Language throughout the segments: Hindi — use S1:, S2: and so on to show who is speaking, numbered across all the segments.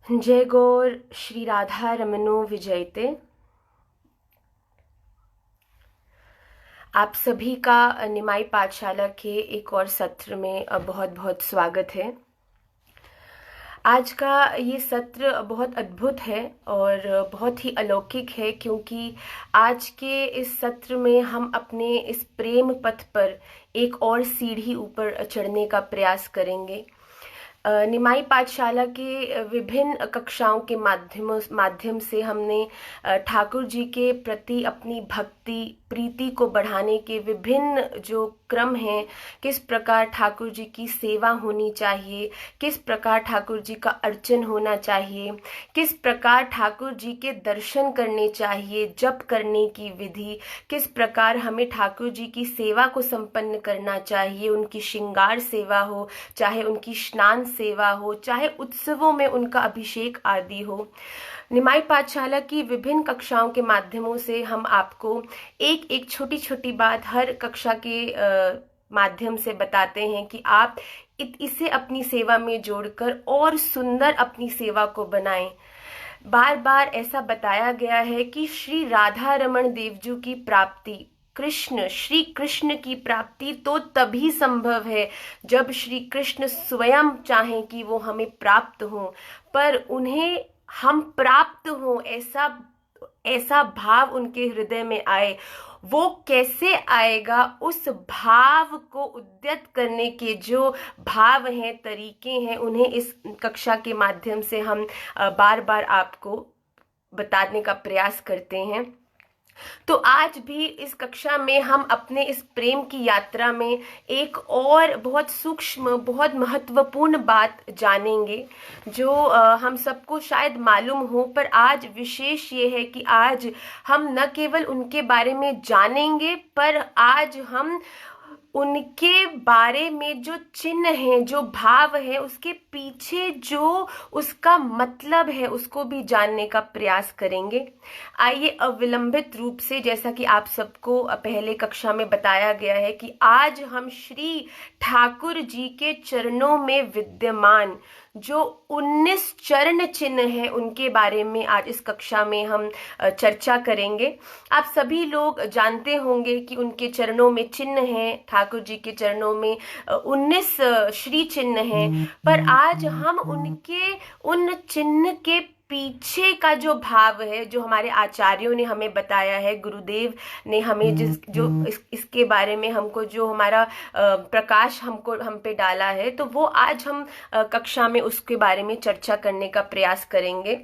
S1: जय गौर श्री राधा रमनो विजयते। आप सभी का निमाई पाठशाला के एक और सत्र में बहुत बहुत स्वागत है। आज का ये सत्र बहुत अद्भुत है और बहुत ही अलौकिक है, क्योंकि आज के इस सत्र में हम अपने इस प्रेम पथ पर एक और सीढ़ी ऊपर चढ़ने का प्रयास करेंगे। निमाई पाठशाला के विभिन्न कक्षाओं के माध्यम से हमने ठाकुर जी के प्रति अपनी भक्ति प्रीति को बढ़ाने के विभिन्न जो क्रम हैं, किस प्रकार ठाकुर जी की सेवा होनी चाहिए, किस प्रकार ठाकुर जी का अर्चन होना चाहिए, किस प्रकार ठाकुर जी के दर्शन करने चाहिए, जप करने की विधि, किस प्रकार हमें ठाकुर जी की सेवा को संपन्न करना चाहिए, उनकी श्रृंगार सेवा हो, चाहे उनकी स्नान सेवा हो, चाहे उत्सवों में उनका अभिषेक आदि हो। निमाई पाठशाला की विभिन्न कक्षाओं के माध्यमों से हम आपको एक एक छोटी छोटी बात हर कक्षा के माध्यम से बताते हैं कि आप इसे अपनी सेवा में जोड़कर और सुंदर अपनी सेवा को बनाएं। बार बार ऐसा बताया गया है कि श्री राधा रमण देवजू की प्राप्ति, श्री कृष्ण की प्राप्ति तो तभी संभव है जब श्री कृष्ण स्वयं चाहें कि वो हमें प्राप्त हो, पर उन्हें हम प्राप्त हो ऐसा भाव उनके हृदय में आए। वो कैसे आएगा, उस भाव को उद्यत करने के जो भाव हैं, तरीके हैं, उन्हें इस कक्षा के माध्यम से हम बार बार आपको बताने का प्रयास करते हैं। तो आज भी इस कक्षा में हम अपने इस प्रेम की यात्रा में एक और बहुत सूक्ष्म बहुत महत्वपूर्ण बात जानेंगे, जो हम सबको शायद मालूम हो, पर आज विशेष ये है कि आज हम न केवल उनके बारे में जानेंगे, पर आज हम उनके बारे में जो चिन्ह है, जो भाव है, उसके पीछे जो उसका मतलब है, उसको भी जानने का प्रयास करेंगे। आइए अविलंबित रूप से, जैसा कि आप सबको पहले कक्षा में बताया गया है कि आज हम श्री ठाकुर जी के चरणों में विद्यमान जो 19 चरण चिन्ह है, उनके बारे में आज इस कक्षा में हम चर्चा करेंगे। आप सभी लोग जानते होंगे कि उनके चरणों में चिन्ह हैं, ठाकुर जी के चरणों में 19 श्री चिन्ह हैं, पर आज हम उनके उन चिन्ह के पीछे का जो भाव है, जो हमारे आचार्यों ने हमें बताया है, गुरुदेव ने हमें इसके बारे में हमको जो हमारा प्रकाश हम पे डाला है, तो वो आज हम कक्षा में उसके बारे में चर्चा करने का प्रयास करेंगे।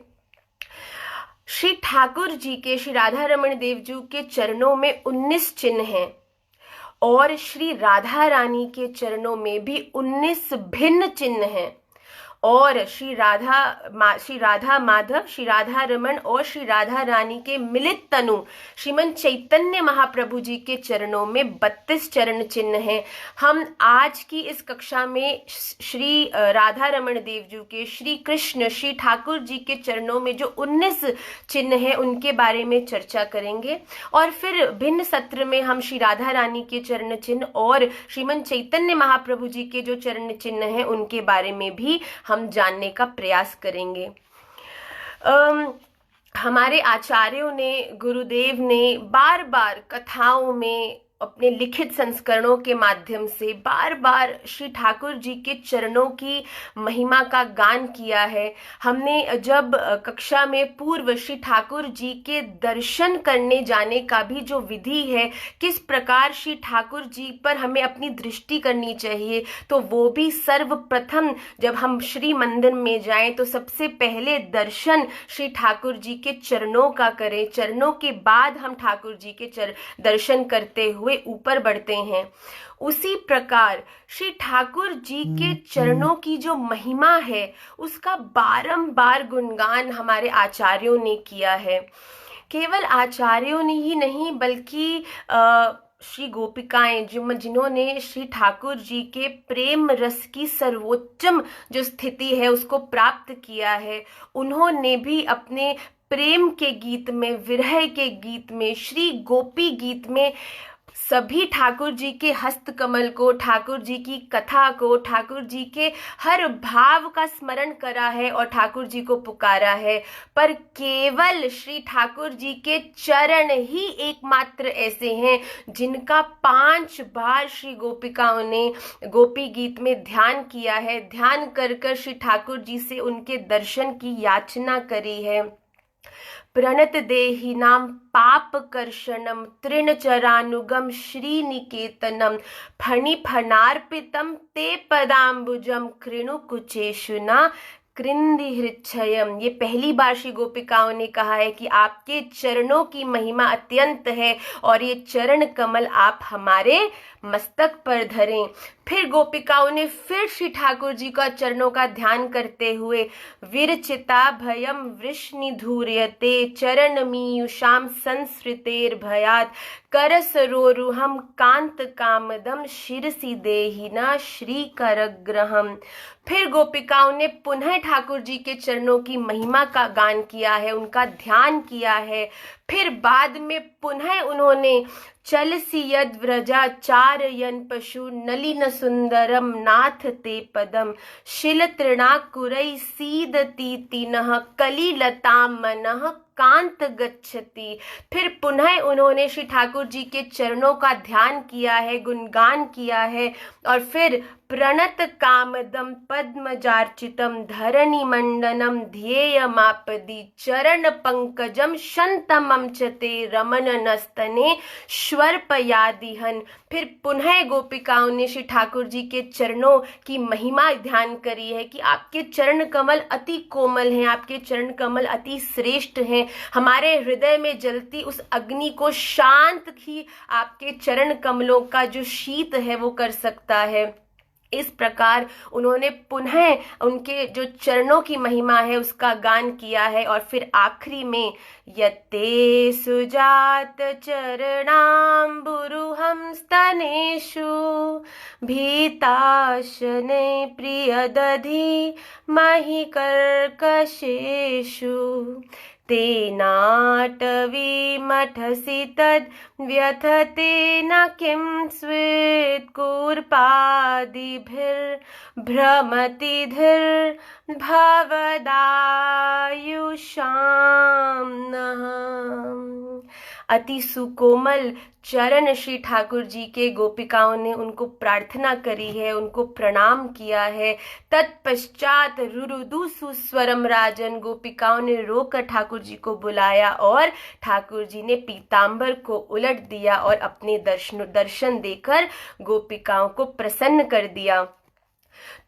S1: श्री ठाकुर जी के, श्री राधा रमण देवजू के चरणों में 19 चिन्ह हैं और श्री राधा रानी के चरणों में भी 19 भिन्न चिन्ह हैं, और श्री राधा माधव, श्री राधा रमण और श्री राधा रानी के मिलित तनु श्रीमन चैतन्य महाप्रभु जी के चरणों में 32 चरण चिन्ह हैं। हम आज की इस कक्षा में श्री राधा रमण देवजू के, श्री कृष्ण, श्री ठाकुर जी के चरणों में जो 19 चिन्ह हैं, उनके बारे में चर्चा करेंगे, और फिर भिन्न सत्र में हम श्री राधा रानी के चरण चिन्ह और श्रीमन चैतन्य महाप्रभु जी के जो चरण चिन्ह हैं, उनके बारे में भी हम जानने का प्रयास करेंगे। हमारे आचार्यों ने, गुरुदेव ने बार बार कथाओं में, अपने लिखित संस्करणों के माध्यम से बार बार श्री ठाकुर जी के चरणों की महिमा का गान किया है। हमने जब कक्षा में पूर्व श्री ठाकुर जी के दर्शन करने जाने का भी जो विधि है, किस प्रकार श्री ठाकुर जी पर हमें अपनी दृष्टि करनी चाहिए, तो वो भी सर्वप्रथम जब हम श्री मंदिर में जाएं तो सबसे पहले दर्शन श्री ठाकुर जी के चरणों का करें, चरणों के बाद हम ठाकुर जी के दर्शन करते हुए ऊपर बढ़ते हैं। उसी प्रकार श्री ठाकुर जी के चरणों की जो महिमा है, उसका बारंबार गुणगान हमारे आचार्यों ने किया है। केवल आचार्यों ने ही नहीं, बल्कि श्री गोपिकाएं, जिन्होंने श्री ठाकुर जी के प्रेम रस की सर्वोच्चम जो स्थिति है उसको प्राप्त किया है, उन्होंने भी अपने प्रेम के गीत में, विरह के गीत में, श्री गोपी गीत में सभी ठाकुर जी के हस्त कमल को, ठाकुर जी की कथा को, ठाकुर जी के हर भाव का स्मरण करा है और ठाकुर जी को पुकारा है, पर केवल श्री ठाकुर जी के चरण ही एकमात्र ऐसे हैं जिनका 5 बार श्री गोपिकाओं ने गोपी गीत में ध्यान किया है, ध्यान कर कर श्री ठाकुर जी से उनके दर्शन की याचना करी है। प्रणत देहिनां पापकर्षणं तृणचरानुगम श्रीनिकेतनम फणिफणार्पितं ते पदाम्बुजं कृणु कुचेषुना कृंदि हृच्छयम। ये पहली बार श्री गोपिकाओं ने कहा है कि आपके चरणों की महिमा अत्यंत है और ये चरण कमल आप हमारे मस्तक पर धरें। फिर गोपिकाओं ने फिर श्री ठाकुर जी का चरणों का ध्यान करते हुए विरचिता भयम वृष्णिधूर्यते चरण मीयुषाम संसृतेर भयात कर सरोरुहम कांत कामदम शिरसि देहिना श्री करग्रहम। फिर गोपिकाओं ने पुनः ठाकुर जी के चरणों की महिमा का गान किया है, उनका ध्यान किया है। फिर बाद में पुनः उन्होंने चलसी यद व्रजा चारयन पशु नलिन सुंदरम नाथ ते पदम शिल तृणाकुरई सीदती तीनः कलिलता मनः कांत गच्छति। फिर पुनः उन्होंने श्री ठाकुर जी के चरणों का ध्यान किया है, गुणगान किया है और फिर प्रणत कामदम पद्मजार्चितम धरणि मंडनम ध्येयमापदि चरण पंकजम शंतमम चते रमन नस्तने श्वर्पयादिहन। फिर पुनः गोपिकाओं ने श्री ठाकुर जी के चरणों की महिमा ध्यान करी है कि आपके चरण कमल अति कोमल हैं, आपके चरण कमल अति श्रेष्ठ हैं, हमारे हृदय में जलती उस अग्नि को शांत ही आपके चरण कमलों का जो शीत है वो कर सकता है। इस प्रकार उन्होंने पुनः उनके जो चरणों की महिमा है उसका गान किया है और फिर आखिरी में यते सुजात चरणाम्बुरुहं स्तनेषु भीताशने प्रियदधि महि कर्कशेषु तेनाटवी मठसि तद् व्यथते न किं स्वेत्कूर्पादिभिर्भ्रमति धीर्भवदायुषां नः। अति सुकोमल चरण श्री ठाकुर जी के गोपिकाओं ने उनको प्रार्थना करी है, उनको प्रणाम किया है। तत्पश्चात रुरुदु सुस्वरम राजन, गोपिकाओं ने रोकर ठाकुर जी को बुलाया और ठाकुर जी ने पीतांबर को उलट दिया और अपने दर्शन देकर गोपिकाओं को प्रसन्न कर दिया।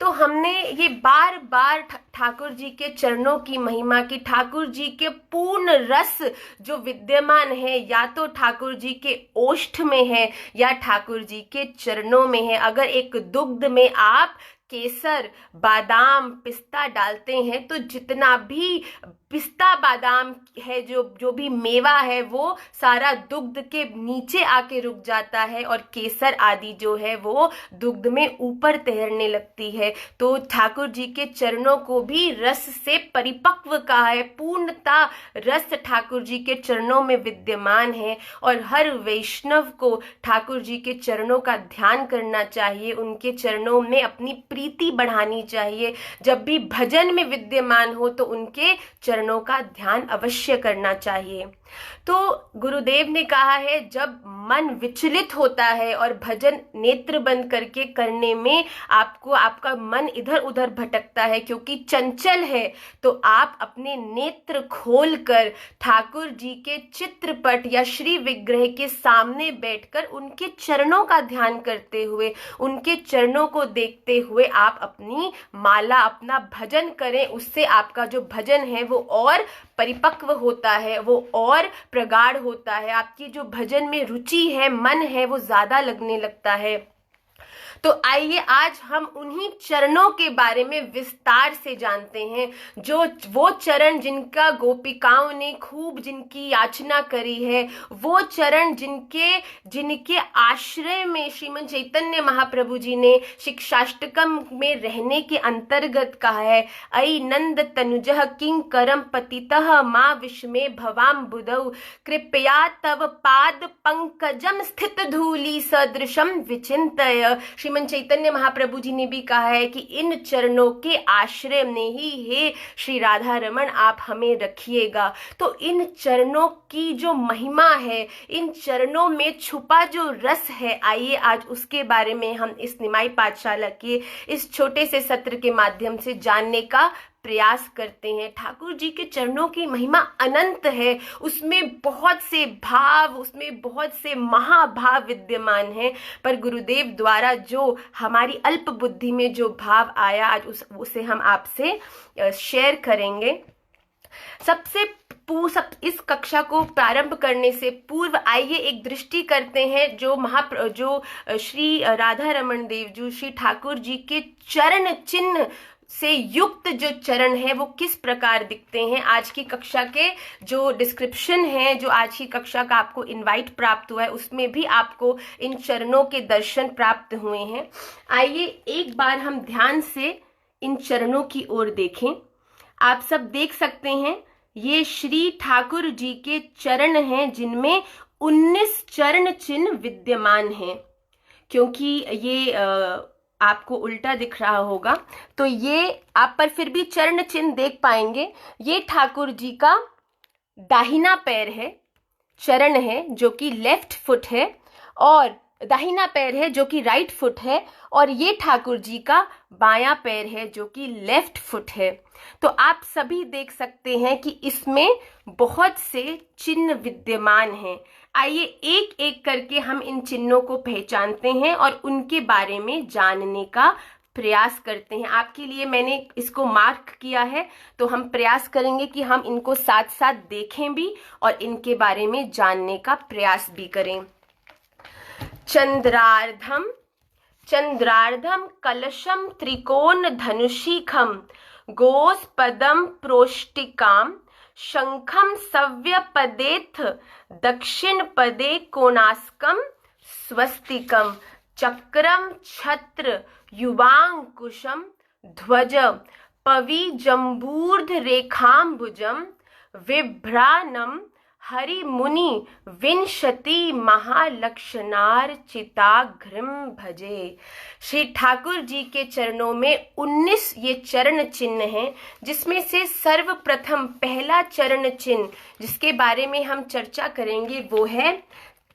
S1: तो हमने ये बार बार ठाकुर जी के चरणों की महिमा की, ठाकुर जी के पूर्ण रस जो विद्यमान है या तो ठाकुर जी के ओष्ठ में है या ठाकुर जी के चरणों में है। अगर एक दुग्ध में आप केसर, बादाम, पिस्ता डालते हैं तो जितना भी पिस्ता बादाम है, जो भी मेवा है वो सारा दुग्ध के नीचे आके रुक जाता है और केसर आदि जो है वो दुग्ध में ऊपर तैरने लगती है। तो ठाकुर जी के चरणों को भी रस से परिपक्व कहा है, पूर्णता रस ठाकुर जी के चरणों में विद्यमान है और हर वैष्णव को ठाकुर जी के चरणों का ध्यान करना चाहिए, उनके चरणों में अपनी प्रीति बढ़ानी चाहिए। जब भी भजन में विद्यमान हो तो उनके चरणों का ध्यान अवश्य करना चाहिए। तो गुरुदेव ने कहा है जब मन विचलित होता है और भजन नेत्र बंद करके करने में आपका मन इधर उधर भटकता है क्योंकि चंचल है, तो आप अपने नेत्र खोलकर ठाकुर जी के चित्रपट या श्री विग्रह के सामने बैठकर उनके चरणों का ध्यान करते हुए, उनके चरणों को देखते हुए आप अपनी माला, अपना भजन करें। उससे आपका जो भजन है वो और परिपक्व होता है, वो और प्रगाढ़ होता है, आपकी जो भजन में रुचि है, मन है, वो ज्यादा लगने लगता है। तो आइए आज हम उन्हीं चरणों के बारे में विस्तार से जानते हैं, जो वो चरण जिनका गोपिकाओं ने खूब जिनकी याचना करी है, वो चरण जिनके जिनके आश्रय में श्रीमद् चैतन्य महाप्रभु जी ने शिक्षाष्टकम में रहने के अंतर्गत कहा है, अयि नंद तनुजः किंकरम पतितः मां विस्मे भवाम बुधौ कृपया तव पाद पंकजम स्थित धूलि सदृशम विचिंतय। श्रीमद् चैतन्य महाप्रभु जी ने भी कहा है कि इन चरणों के आश्रय में ही हे श्री राधा रमण आप हमें रखिएगा। तो इन चरणों की जो महिमा है, इन चरणों में छुपा जो रस है, आइए आज उसके बारे में हम इस निमाई पाठशाला के इस छोटे से सत्र के माध्यम से जानने का प्रयास करते हैं। ठाकुर जी के चरणों की महिमा अनंत है, उसमें बहुत से भाव, उसमें बहुत से महाभाव विद्यमान हैं, पर गुरुदेव द्वारा जो हमारी अल्प बुद्धि में जो भाव आया आज उसे हम आपसे शेयर करेंगे। इस कक्षा को प्रारंभ करने से पूर्व आइए एक दृष्टि करते हैं जो श्री राधा रमन देव जी, श्री ठाकुर जी के चरण चिन्ह से युक्त जो चरण है वो किस प्रकार दिखते हैं। आज की कक्षा के जो डिस्क्रिप्शन है, जो आज की कक्षा का आपको इनवाइट प्राप्त हुआ है, उसमें भी आपको इन चरणों के दर्शन प्राप्त हुए हैं। आइए एक बार हम ध्यान से इन चरणों की ओर देखें। आप सब देख सकते हैं, ये श्री ठाकुर जी के चरण हैं जिनमें 19 चरण चिन्ह विद्यमान हैं। क्योंकि ये आपको उल्टा दिख रहा होगा तो ये आप पर फिर भी चरण चिन्ह देख पाएंगे। ये ठाकुर जी का दाहिना पैर है, चरण है जो कि लेफ्ट फुट है, और दाहिना पैर है जो कि राइट फुट है, और ये ठाकुर जी का बायां पैर है जो कि लेफ्ट फुट है। तो आप सभी देख सकते हैं कि इसमें बहुत से चिन्ह विद्यमान हैं। आइए एक एक करके हम इन चिन्हों को पहचानते हैं और उनके बारे में जानने का प्रयास करते हैं। आपके लिए मैंने इसको मार्क किया है, तो हम प्रयास करेंगे कि हम इनको साथ साथ देखें भी और इनके बारे में जानने का प्रयास भी करें। चंद्रार्धम चंद्रार्धम कलशम त्रिकोण धनुषीखम गोस्पदम प्रोष्टिकाम शंखम सव्यपदेथ दक्षिण पदे कोणास्कम स्वस्तिकम चक्रम छत्र युवांकुशम ध्वज पविजंबूर्ध रेखांबुजम विभ्रानम हरि मुनि विंशति महालक्षणार्चिताघ्रिम भजे। श्री ठाकुर जी के चरणों में 19 ये चरण चिन्ह हैं, जिसमें से सर्वप्रथम पहला चरण चिन्ह जिसके बारे में हम चर्चा करेंगे वो है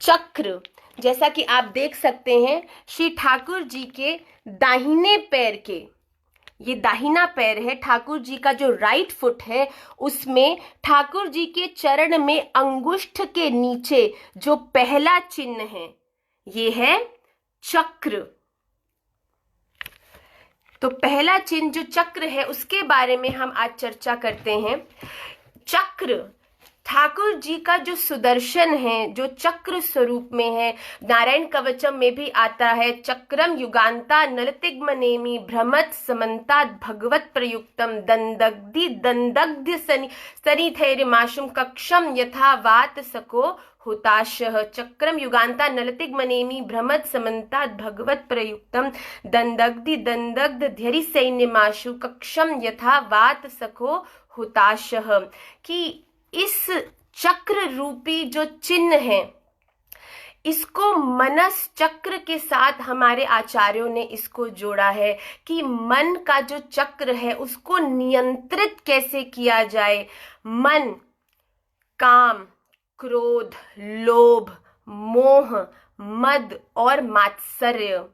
S1: चक्र। जैसा कि आप देख सकते हैं, श्री ठाकुर जी के दाहिने पैर के, ये दाहिना पैर है, ठाकुर जी का जो राइट फुट है उसमें ठाकुर जी के चरण में अंगुष्ठ के नीचे जो पहला चिन्ह है ये है चक्र। तो पहला चिन्ह जो चक्र है उसके बारे में हम आज चर्चा करते हैं। चक्र ठाकुर जी का जो सुदर्शन है, जो चक्र स्वरूप में है, नारायण कवचम में भी आता है, चक्रम युगांता नलतिग्मनेमि भ्रमत समन्तात् भगवत प्रयुक्तम दंदग्धि सनिथैरिमाशुम कक्षम यथा वात सको हुताशः। चक्रम युगांता नलतिग्मनेमि भ्रमत समन्तात् भगवत प्रयुक्तम दंदग्ध ध्यरि सैन्यमाशु कक्षम यथा वात सको हुताशः। कि इस चक्र रूपी जो चिन्ह है, इसको मनस चक्र के साथ हमारे आचार्यों ने इसको जोड़ा है कि मन का जो चक्र है उसको नियंत्रित कैसे किया जाए। मन, काम, क्रोध, लोभ, मोह, मद और मात्सर्य,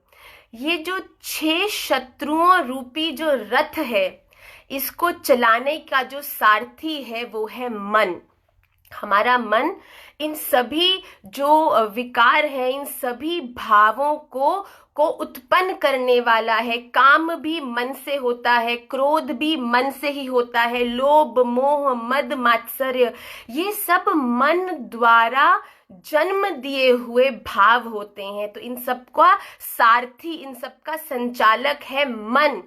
S1: ये जो 6 शत्रुओं रूपी जो रथ है, इसको चलाने का जो सारथी है वो है मन। हमारा मन इन सभी जो विकार है, इन सभी भावों को उत्पन्न करने वाला है। काम भी मन से होता है, क्रोध भी मन से ही होता है, लोभ, मोह, मद, मात्सर्य, ये सब मन द्वारा जन्म दिए हुए भाव होते हैं। तो इन सबका सारथी, इन सबका संचालक है मन।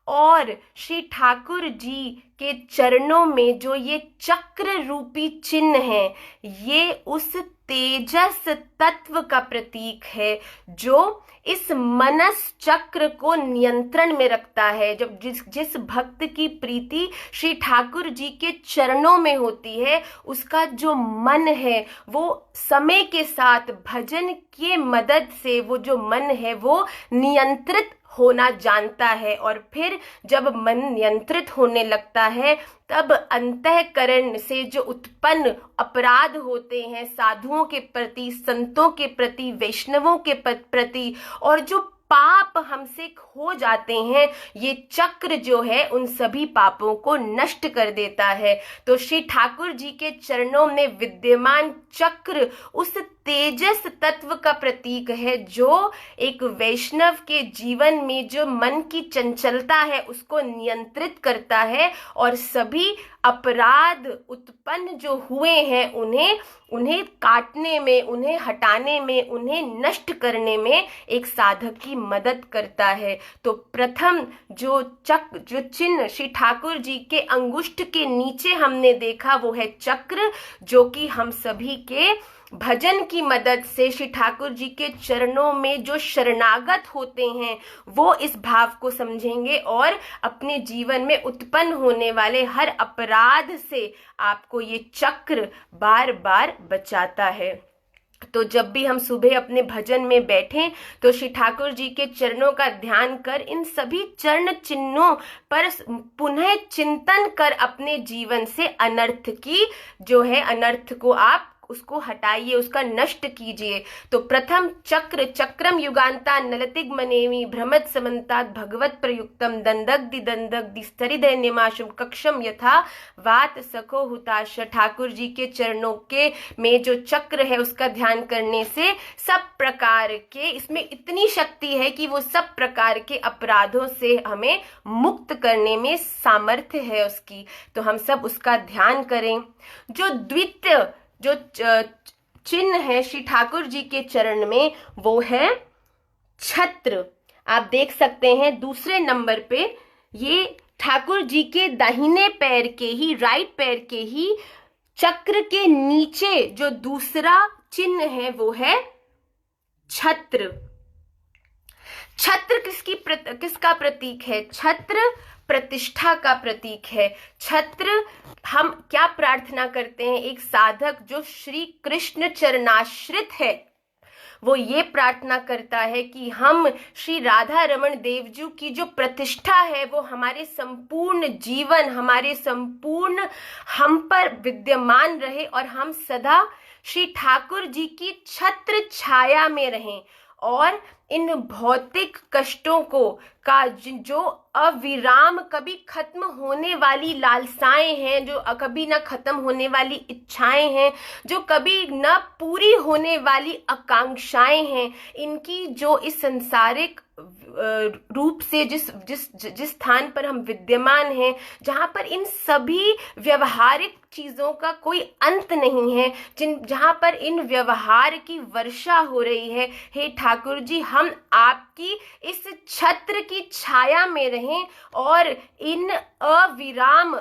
S1: और श्री ठाकुर जी के चरणों में जो ये चक्र रूपी चिन्ह है, ये उस तेजस तत्व का प्रतीक है जो इस मनस चक्र को नियंत्रण में रखता है। जब जिस भक्त की प्रीति श्री ठाकुर जी के चरणों में होती है, उसका जो मन है वो समय के साथ भजन के मदद से वो जो मन है वो नियंत्रित होना जानता है। और फिर जब मन नियंत्रित होने लगता है, तब अंतःकरण से जो उत्पन्न अपराध होते हैं साधुओं के प्रति, संतों के प्रति, वैष्णवों के प्रति, और जो पाप हमसे हो जाते हैं, ये चक्र जो है उन सभी पापों को नष्ट कर देता है। तो श्री ठाकुर जी के चरणों में विद्यमान चक्र उस तेजस तत्व का प्रतीक है जो एक वैष्णव के जीवन में जो मन की चंचलता है उसको नियंत्रित करता है, और सभी अपराध उत्पन्न जो हुए हैं उन्हें काटने में, उन्हें हटाने में, उन्हें नष्ट करने में एक साधक की मदद करता है। तो प्रथम जो चिन्ह श्री ठाकुर जी के अंगुष्ठ के नीचे हमने देखा वो है चक्र, जो कि हम सभी के भजन की मदद से श्री ठाकुर जी के चरणों में जो शरणागत होते हैं वो इस भाव को समझेंगे और अपने जीवन में उत्पन्न होने वाले हर अपराध से आपको ये चक्र बार बार बचाता है। तो जब भी हम सुबह अपने भजन में बैठें तो श्री ठाकुर जी के चरणों का ध्यान कर इन सभी चरण चिन्हों पर पुनः चिंतन कर अपने जीवन से अनर्थ की जो है, अनर्थ को आप उसको हटाइए, उसका नष्ट कीजिए। तो प्रथम चक्र, चक्रम युगांता नलतिग मनेमि भ्रमत समन्तात भगवत प्रयुक्तम दंदग्धि दंदग्धि स्तरिदय निमाशम कक्षम यथा वात सखो हुताश। ठाकुर जी के चरणों के में जो चक्र है उसका ध्यान करने से सब प्रकार के, इसमें इतनी शक्ति है कि वो सब प्रकार के अपराधों से हमें मुक्त करने में सामर्थ्य है उसकी। तो हम सब उसका ध्यान करें। जो द्वितीय जो चिन्ह है श्री ठाकुर जी के चरण में वो है छत्र। आप देख सकते हैं दूसरे नंबर पे ये ठाकुर जी के दाहिने पैर के ही, राइट पैर के ही चक्र के नीचे जो दूसरा चिन्ह है वो है छत्र। छत्र किसका प्रतीक है? छत्र प्रतिष्ठा का प्रतीक है। छत्र, हम क्या प्रार्थना करते हैं? एक साधक जो श्री कृष्ण चरणाश्रित है वो ये प्रार्थना करता है कि हम श्री राधा रमण देवजू की जो प्रतिष्ठा है वो हमारे संपूर्ण जीवन, हमारे संपूर्ण हम पर विद्यमान रहे और हम सदा श्री ठाकुर जी की छत्र छाया में रहें। और इन भौतिक कष्टों को का जो अविराम कभी खत्म होने वाली लालसाएं हैं, जो कभी ना खत्म होने वाली इच्छाएं हैं, जो कभी न पूरी होने वाली आकांक्षाएं हैं, इनकी जो इस संसारिक रूप से जिस स्थान पर हम विद्यमान हैं, जहां पर इन सभी व्यवहारिक चीजों का कोई अंत नहीं है, जहां पर इन व्यवहार की वर्षा हो रही है, हे ठाकुर जी हम आपकी इस छत्र की छाया में रहें और इन अविराम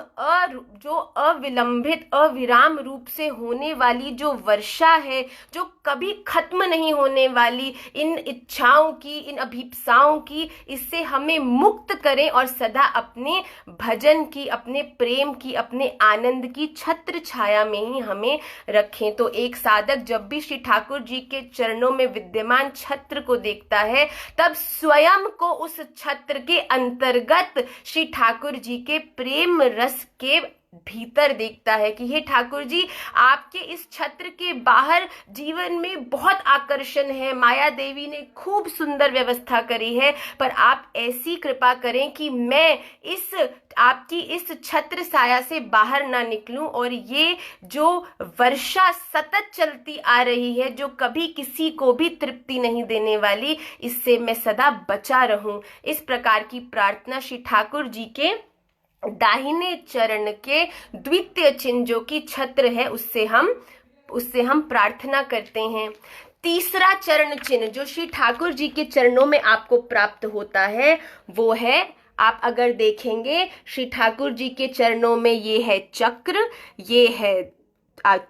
S1: जो अविलंबित अविराम रूप से होने वाली जो वर्षा है, जो कभी खत्म नहीं होने वाली इन इच्छाओं की, इन अभिप्साओं की, इससे हमें मुक्त करें और सदा अपने भजन की, अपने प्रेम की, अपने आनंद की छत्र छाया में ही हमें रखें। तो एक साधक जब भी श्री ठाकुर जी के चरणों में विद्यमान छत्र को देखता है तब स्वयं को उस छत्र के अंतर्गत श्री ठाकुर जी के प्रेम रस के भीतर देखता है कि हे ठाकुर जी आपके इस छत्र के बाहर जीवन में बहुत आकर्षण है, माया देवी ने खूब सुंदर व्यवस्था करी है, पर आप ऐसी कृपा करें कि मैं इस आपकी इस छत्र साया से बाहर ना निकलूं और ये जो वर्षा सतत चलती आ रही है, जो कभी किसी को भी तृप्ति नहीं देने वाली, इससे मैं सदा बचा रहूं। इस प्रकार की प्रार्थना श्री ठाकुर जी के दाहिने चरण के द्वितीय चिन्ह जो कि छत्र है उससे हम उससे हम प्रार्थना करते हैं। तीसरा चरण चिन्ह जो श्री ठाकुर जी के चरणों में आपको प्राप्त होता है वो है, आप अगर देखेंगे श्री ठाकुर जी के चरणों में ये है चक्र, ये है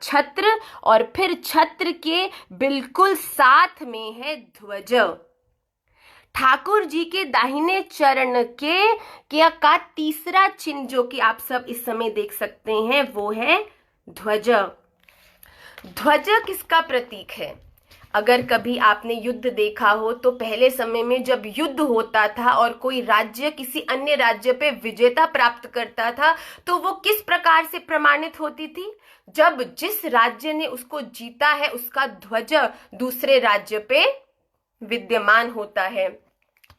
S1: छत्र, और फिर छत्र के बिल्कुल साथ में है ध्वज। ठाकुर जी के दाहिने चरण के का तीसरा चिन्ह जो कि आप सब इस समय देख सकते हैं वो है ध्वज। ध्वज किसका प्रतीक है? अगर कभी आपने युद्ध देखा हो तो पहले समय में जब युद्ध होता था और कोई राज्य किसी अन्य राज्य पे विजेता प्राप्त करता था तो वो किस प्रकार से प्रमाणित होती थी? जब जिस राज्य ने उसको जीता है उसका ध्वज दूसरे राज्य पे विद्यमान होता है।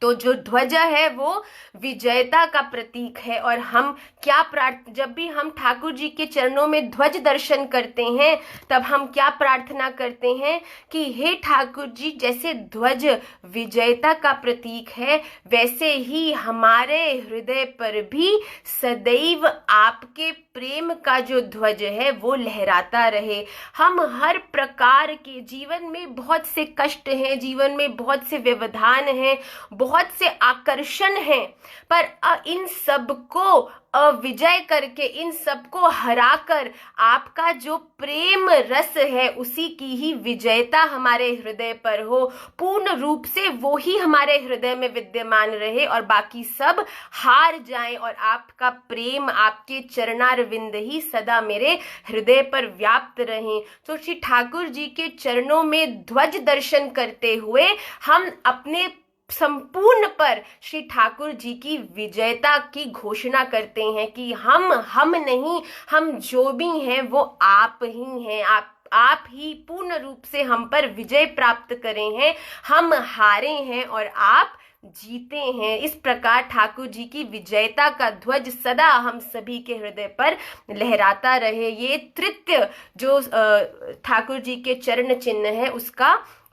S1: तो जो ध्वज है वो विजयता का प्रतीक है। और हम जब भी हम ठाकुर जी के चरणों में ध्वज दर्शन करते हैं तब हम क्या प्रार्थना करते हैं कि हे ठाकुर जी, जैसे ध्वज विजयता का प्रतीक है वैसे ही हमारे हृदय पर भी सदैव आपके प्रेम का जो ध्वज है वो लहराता रहे। हम हर प्रकार के जीवन में बहुत से कष्ट हैं, जीवन में बहुत से व्यवधान हैं, बहुत से आकर्षण हैं, पर इन सब को विजय करके, इन सबको हराकर आपका जो प्रेम रस है उसी की ही विजयता हमारे हृदय पर हो, पूर्ण रूप से वो ही हमारे हृदय में विद्यमान रहे और बाकी सब हार जाएं और आपका प्रेम, आपके चरणारविंद ही सदा मेरे हृदय पर व्याप्त रहें। तो श्री ठाकुर जी के चरणों में ध्वज दर्शन करते हुए हम अपने संपूर्ण पर श्री ठाकुर जी की विजयता की घोषणा करते हैं कि हम नहीं, हम जो भी हैं वो आप ही हैं। आप ही पूर्ण रूप से हम पर विजय प्राप्त करे हैं, हम हारे हैं और आप जीते हैं। इस प्रकार ठाकुर जी की विजयता का ध्वज सदा हम सभी के हृदय पर लहराता रहे। ये तृतीय जो ठाकुर जी के चरण चिन्ह है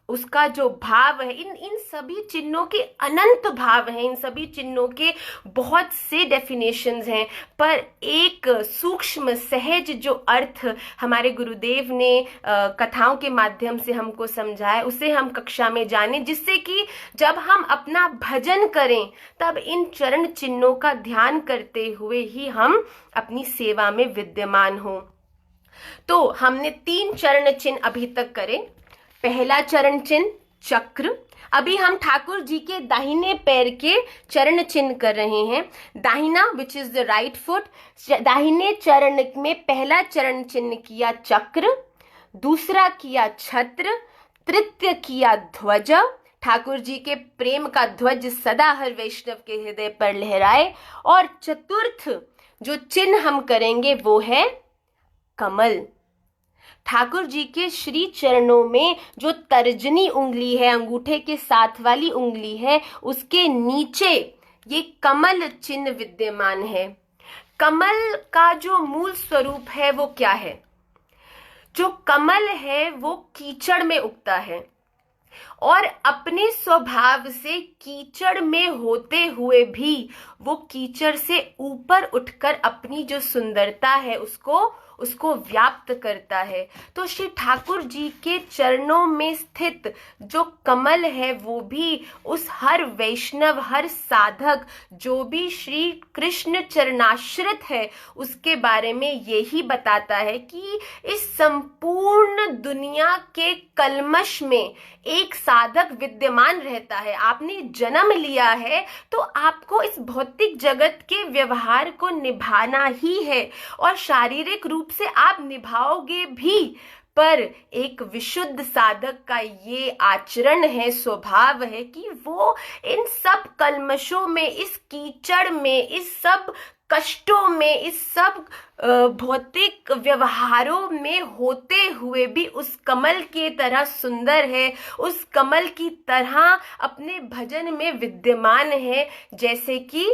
S1: उसका जो भाव है, इन सभी चिन्हों के अनंत भाव हैं, इन सभी चिन्हों के बहुत से डेफिनेशंस हैं, पर एक सूक्ष्म सहज जो अर्थ हमारे गुरुदेव ने कथाओं के माध्यम से हमको समझाया उसे हम कक्षा में जानें, जिससे कि जब हम अपना भजन करें तब इन चरण चिन्हों का ध्यान करते हुए ही हम अपनी सेवा में विद्यमान हों। तो हमने 3 चरण चिन्ह अभी तक करे। पहला चरण चिन्ह चक्र। अभी हम ठाकुर जी के दाहिने पैर के चरण चिन्ह कर रहे हैं। दाहिना which is the right foot, दाहिने चरण में पहला चरण चिन्ह किया चक्र, दूसरा किया छत्र, तृतीय किया ध्वज। ठाकुर जी के प्रेम का ध्वज सदा हर वैष्णव के हृदय पर लहराए। और चतुर्थ जो चिन्ह हम करेंगे वो है कमल। ठाकुर जी के श्री चरणों में जो तर्जनी उंगली है, अंगूठे के साथ वाली उंगली है, उसके नीचे ये कमल चिन्ह विद्यमान है। कमल का जो मूल स्वरूप है वो क्या है? जो कमल है वो कीचड़ में उगता है और अपने स्वभाव से कीचड़ में होते हुए भी वो कीचड़ से ऊपर उठकर अपनी जो सुंदरता है उसको व्याप्त करता है। तो श्री ठाकुर जी के चरणों में स्थित जो कमल है वो भी उस हर वैष्णव, हर साधक जो भी श्री कृष्ण चरणाश्रित है उसके बारे में यही बताता है कि इस संपूर्ण दुनिया के कल्मश में एक साधक विद्यमान रहता है। आपने जन्म लिया है तो आपको इस भौतिक जगत के व्यवहार को निभाना ही है और शारीरिक रूप से आप निभाओगे भी, पर एक विशुद्ध साधक का ये आचरण है, स्वभाव है कि वो इन सब कल्मशों में, इस कीचड़ में, इस सब कष्टों में, इस सब भौतिक व्यवहारों में होते हुए भी उस कमल के तरह सुंदर है, उस कमल की तरह अपने भजन में विद्यमान है। जैसे कि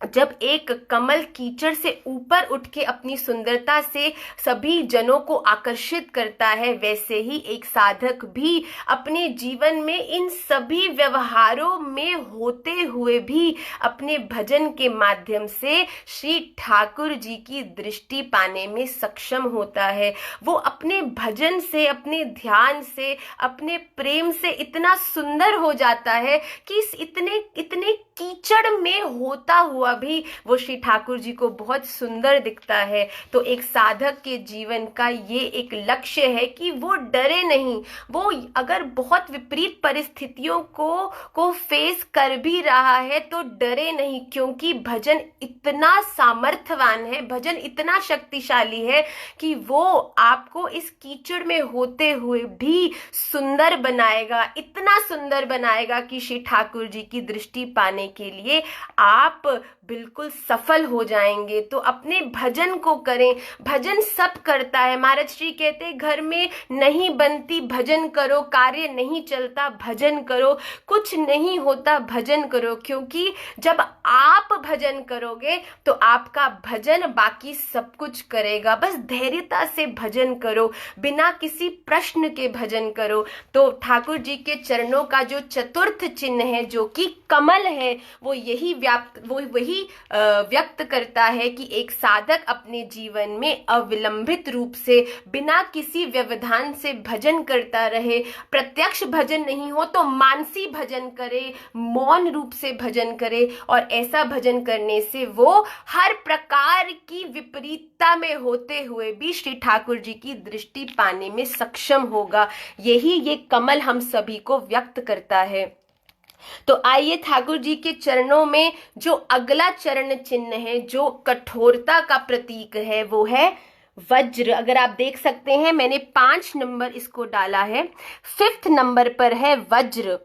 S1: जब एक कमल कीचड़ से ऊपर उठ के अपनी सुंदरता से सभी जनों को आकर्षित करता है, वैसे ही एक साधक भी अपने जीवन में इन सभी व्यवहारों में होते हुए भी अपने भजन के माध्यम से श्री ठाकुर जी की दृष्टि पाने में सक्षम होता है। वो अपने भजन से, अपने ध्यान से, अपने प्रेम से इतना सुंदर हो जाता है कि इस इतने इतने कीचड़ में होता हुआ भी वो श्री ठाकुर जी को बहुत सुंदर दिखता है। तो एक साधक के जीवन का ये एक लक्ष्य है कि वो डरे नहीं। वो अगर बहुत विपरीत परिस्थितियों को फेस कर भी रहा है तो डरे नहीं, क्योंकि भजन इतना सामर्थ्यवान है, भजन इतना शक्तिशाली है कि वो आपको इस कीचड़ में होते हुए भी सुंदर बनाएगा, इतना सुंदर बनाएगा कि श्री ठाकुर जी की दृष्टि पाने के लिए आप बिल्कुल सफल हो जाएंगे। तो अपने भजन को करें। भजन सब करता है। महाराज श्री कहते घर में नहीं बनती भजन करो, कार्य नहीं चलता भजन करो, कुछ नहीं होता भजन करो, क्योंकि जब आप भजन करोगे तो आपका भजन बाकी सब कुछ करेगा। बस धैर्यता से भजन करो, बिना किसी प्रश्न के भजन करो। तो ठाकुर जी के चरणों का जो चतुर्थ चिन्ह है, जो कि कमल है, वो वही व्यक्त करता है कि एक साधक अपने जीवन में अविलंबित रूप से बिना किसी व्यवधान से भजन करता रहे। प्रत्यक्ष भजन नहीं हो तो मानसी भजन करे, मौन रूप से भजन करे, और ऐसा भजन करने से वो हर प्रकार की विपरीतता में होते हुए भी श्री ठाकुर जी की दृष्टि पाने में सक्षम होगा। यही ये कमल हम सभी को व्यक्त करता है। तो आइए ठाकुर जी के चरणों में जो अगला चरण चिन्ह है, जो कठोरता का प्रतीक है, वो है वज्र। अगर आप देख सकते हैं, मैंने 5 नंबर इसको डाला है। 5th नंबर पर है वज्र।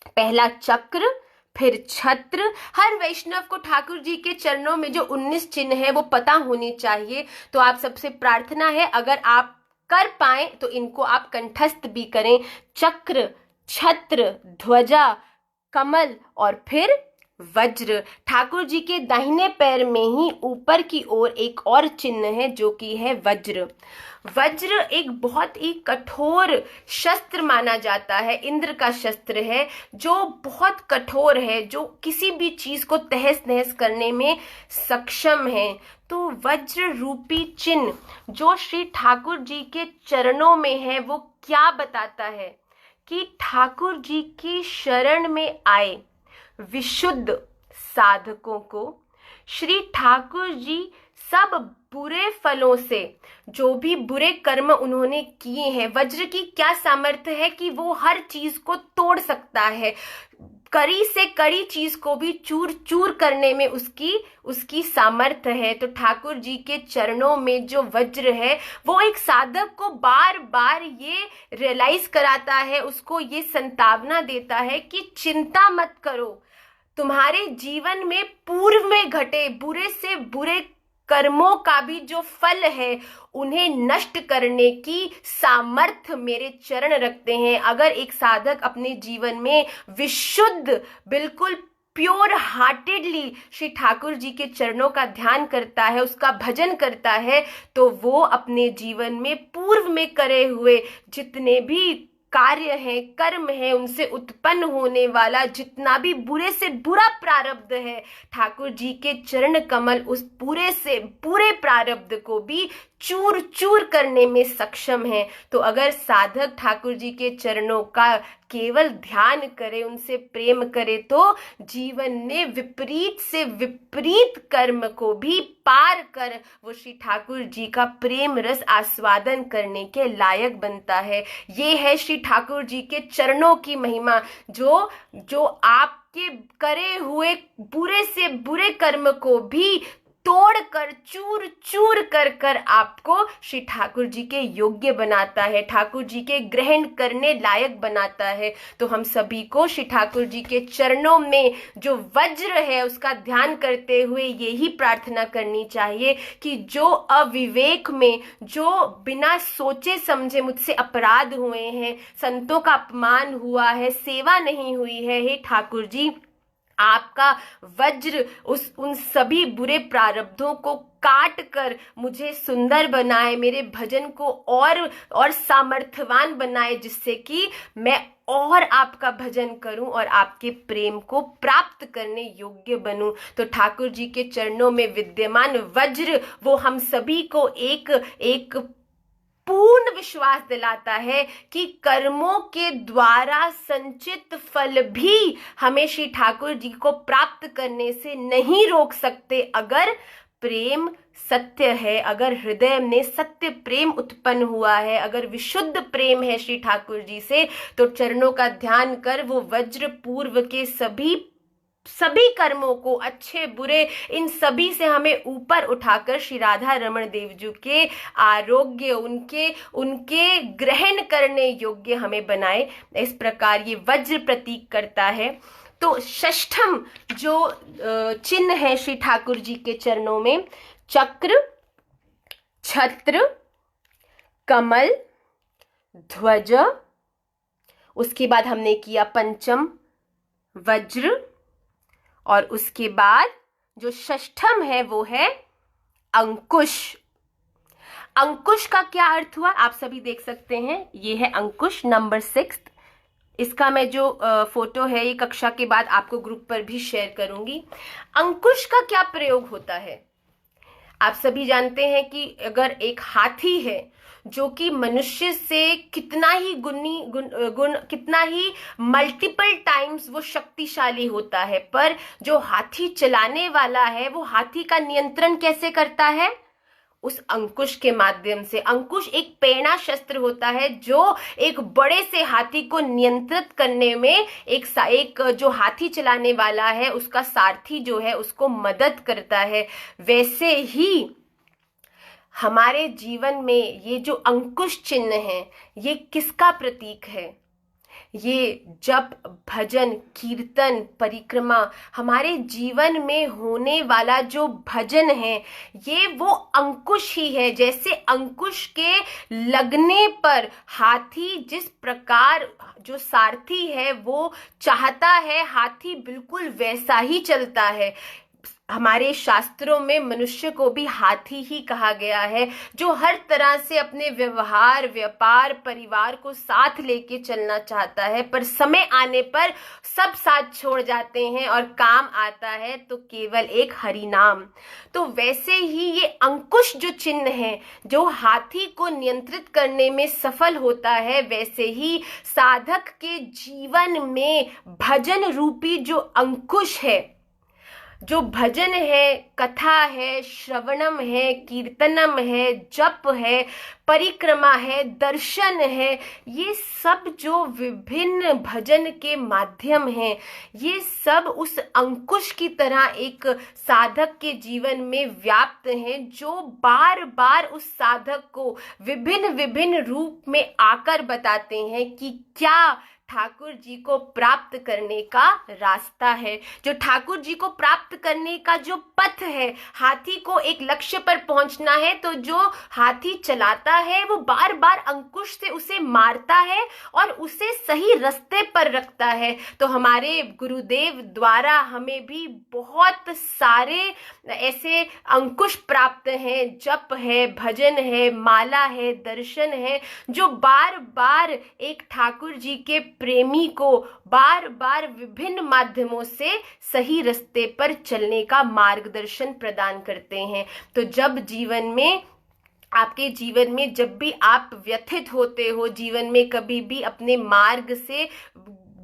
S1: पहला चक्र, फिर छत्र। हर वैष्णव को ठाकुर जी के चरणों में जो 19 चिन्ह है वो पता होनी चाहिए। तो आप सबसे प्रार्थना है, अगर आप कर पाए तो इनको आप कंठस्थ भी करें। चक्र, छत्र, ध्वजा, कमल और फिर वज्र। ठाकुर जी के दाहिने पैर में ही ऊपर की ओर एक और चिन्ह है, जो कि है वज्र। वज्र एक बहुत ही कठोर शस्त्र माना जाता है, इंद्र का शस्त्र है, जो बहुत कठोर है, जो किसी भी चीज को तहस नहस करने में सक्षम है। तो वज्र रूपी चिन्ह जो श्री ठाकुर जी के चरणों में है, वो क्या बताता है कि ठाकुर जी की शरण में आए विशुद्ध साधकों को श्री ठाकुर जी सब बुरे फलों से, जो भी बुरे कर्म उन्होंने किए हैं, वज्र की क्या सामर्थ्य है कि वो हर चीज को तोड़ सकता है। कड़ी से कड़ी चीज को भी चूर चूर करने में उसकी सामर्थ्य है। तो ठाकुर जी के चरणों में जो वज्र है, वो एक साधक को बार बार ये रियलाइज कराता है, उसको ये संतावना देता है कि चिंता मत करो, तुम्हारे जीवन में पूर्व में घटे बुरे से बुरे कर्मों का भी जो फल है, उन्हें नष्ट करने की सामर्थ्य मेरे चरण रखते हैं। अगर एक साधक अपने जीवन में विशुद्ध, बिल्कुल प्योर हार्टेडली श्री ठाकुर जी के चरणों का ध्यान करता है, उसका भजन करता है, तो वो अपने जीवन में पूर्व में करे हुए जितने भी कार्य है, कर्म है, उनसे उत्पन्न होने वाला जितना भी बुरे से बुरा प्रारब्ध है, ठाकुर जी के चरण कमल उस पूरे से पूरे प्रारब्ध को भी चूर चूर करने में सक्षम है। तो अगर साधक ठाकुर जी के चरणों का केवल ध्यान करे, उनसे प्रेम करे, तो जीवन में विपरीत से विपरीत कर्म को भी पार कर वो श्री ठाकुर जी का प्रेम रस आस्वादन करने के लायक बनता है। ये है श्री ठाकुर जी के चरणों की महिमा, जो आपके करे हुए बुरे से बुरे कर्म को भी तोड़ कर, चूर चूर कर कर आपको श्री ठाकुर जी के योग्य बनाता है, ठाकुर जी के ग्रहण करने लायक बनाता है। तो हम सभी को श्री ठाकुर जी के चरणों में जो वज्र है उसका ध्यान करते हुए यही प्रार्थना करनी चाहिए कि जो अविवेक में, जो बिना सोचे समझे मुझसे अपराध हुए हैं, संतों का अपमान हुआ है, सेवा नहीं हुई है, हे ठाकुर जी आपका वज्र उन सभी बुरे प्रारब्धों को काट कर मुझे सुंदर बनाए, मेरे भजन को और सामर्थ्यवान बनाए, जिससे कि मैं और आपका भजन करूं और आपके प्रेम को प्राप्त करने योग्य बनूं। तो ठाकुर जी के चरणों में विद्यमान वज्र वो हम सभी को एक एक पूर्ण विश्वास दिलाता है कि कर्मों के द्वारा संचित फल भी हमें श्री ठाकुर जी को प्राप्त करने से नहीं रोक सकते। अगर प्रेम सत्य है, अगर हृदय में सत्य प्रेम उत्पन्न हुआ है, अगर विशुद्ध प्रेम है श्री ठाकुर जी से, तो चरणों का ध्यान कर वो वज्र पूर्व के सभी कर्मों को, अच्छे बुरे, इन सभी से हमें ऊपर उठाकर श्री राधा रमण देव जी के आरोग्य, उनके ग्रहण करने योग्य हमें बनाए। इस प्रकार ये वज्र प्रतीक करता है। तो षष्ठम जो चिन्ह है श्री ठाकुर जी के चरणों में, चक्र, छत्र, कमल, ध्वज, उसके बाद हमने किया पंचम वज्र, और उसके बाद जो षष्ठम है वो है अंकुश। अंकुश का क्या अर्थ हुआ आप सभी देख सकते हैं, ये है अंकुश नंबर 6। इसका मैं जो फोटो है ये कक्षा के बाद आपको ग्रुप पर भी शेयर करूंगी। अंकुश का क्या प्रयोग होता है, आप सभी जानते हैं कि अगर एक हाथी है जो कि मनुष्य से कितना ही कितना ही मल्टीपल टाइम्स वो शक्तिशाली होता है, पर जो हाथी चलाने वाला है वो हाथी का नियंत्रण कैसे करता है, उस अंकुश के माध्यम से। अंकुश एक प्रेरणा शस्त्र होता है जो एक बड़े से हाथी को नियंत्रित करने में एक जो हाथी चलाने वाला है उसका सारथी जो है उसको मदद करता है। वैसे ही हमारे जीवन में ये जो अंकुश चिन्ह है ये किसका प्रतीक है, ये जप, भजन, कीर्तन, परिक्रमा, हमारे जीवन में होने वाला जो भजन है ये वो अंकुश ही है। जैसे अंकुश के लगने पर हाथी जिस प्रकार जो सारथी है वो चाहता है, हाथी बिल्कुल वैसा ही चलता है। हमारे शास्त्रों में मनुष्य को भी हाथी ही कहा गया है, जो हर तरह से अपने व्यवहार, व्यापार, परिवार को साथ लेके चलना चाहता है, पर समय आने पर सब साथ छोड़ जाते हैं और काम आता है तो केवल एक हरि नाम। तो वैसे ही ये अंकुश जो चिन्ह है जो हाथी को नियंत्रित करने में सफल होता है, वैसे ही साधक के जीवन में भजन रूपी जो अंकुश है, जो भजन है, कथा है, श्रवणम है, कीर्तनम है, जप है, परिक्रमा है, दर्शन है, ये सब जो विभिन्न भजन के माध्यम हैं, ये सब उस अंकुश की तरह एक साधक के जीवन में व्याप्त हैं, जो बार बार उस साधक को विभिन्न विभिन्न रूप में आकर बताते हैं कि क्या ठाकुर जी को प्राप्त करने का रास्ता है, जो ठाकुर जी को प्राप्त करने का जो पथ है। हाथी को एक लक्ष्य पर पहुंचना है तो जो हाथी चलाता है वो बार बार अंकुश से उसे मारता है और उसे सही रास्ते पर रखता है। तो हमारे गुरुदेव द्वारा हमें भी बहुत सारे ऐसे अंकुश प्राप्त हैं, जप है, भजन है, माला है, दर्शन है, जो बार बार एक ठाकुर जी के प्रेमी को बार बार विभिन्न माध्यमों से सही रास्ते पर चलने का मार्गदर्शन प्रदान करते हैं। तो जब जीवन में, आपके जीवन में जब भी आप व्यथित होते हो, जीवन में कभी भी अपने मार्ग से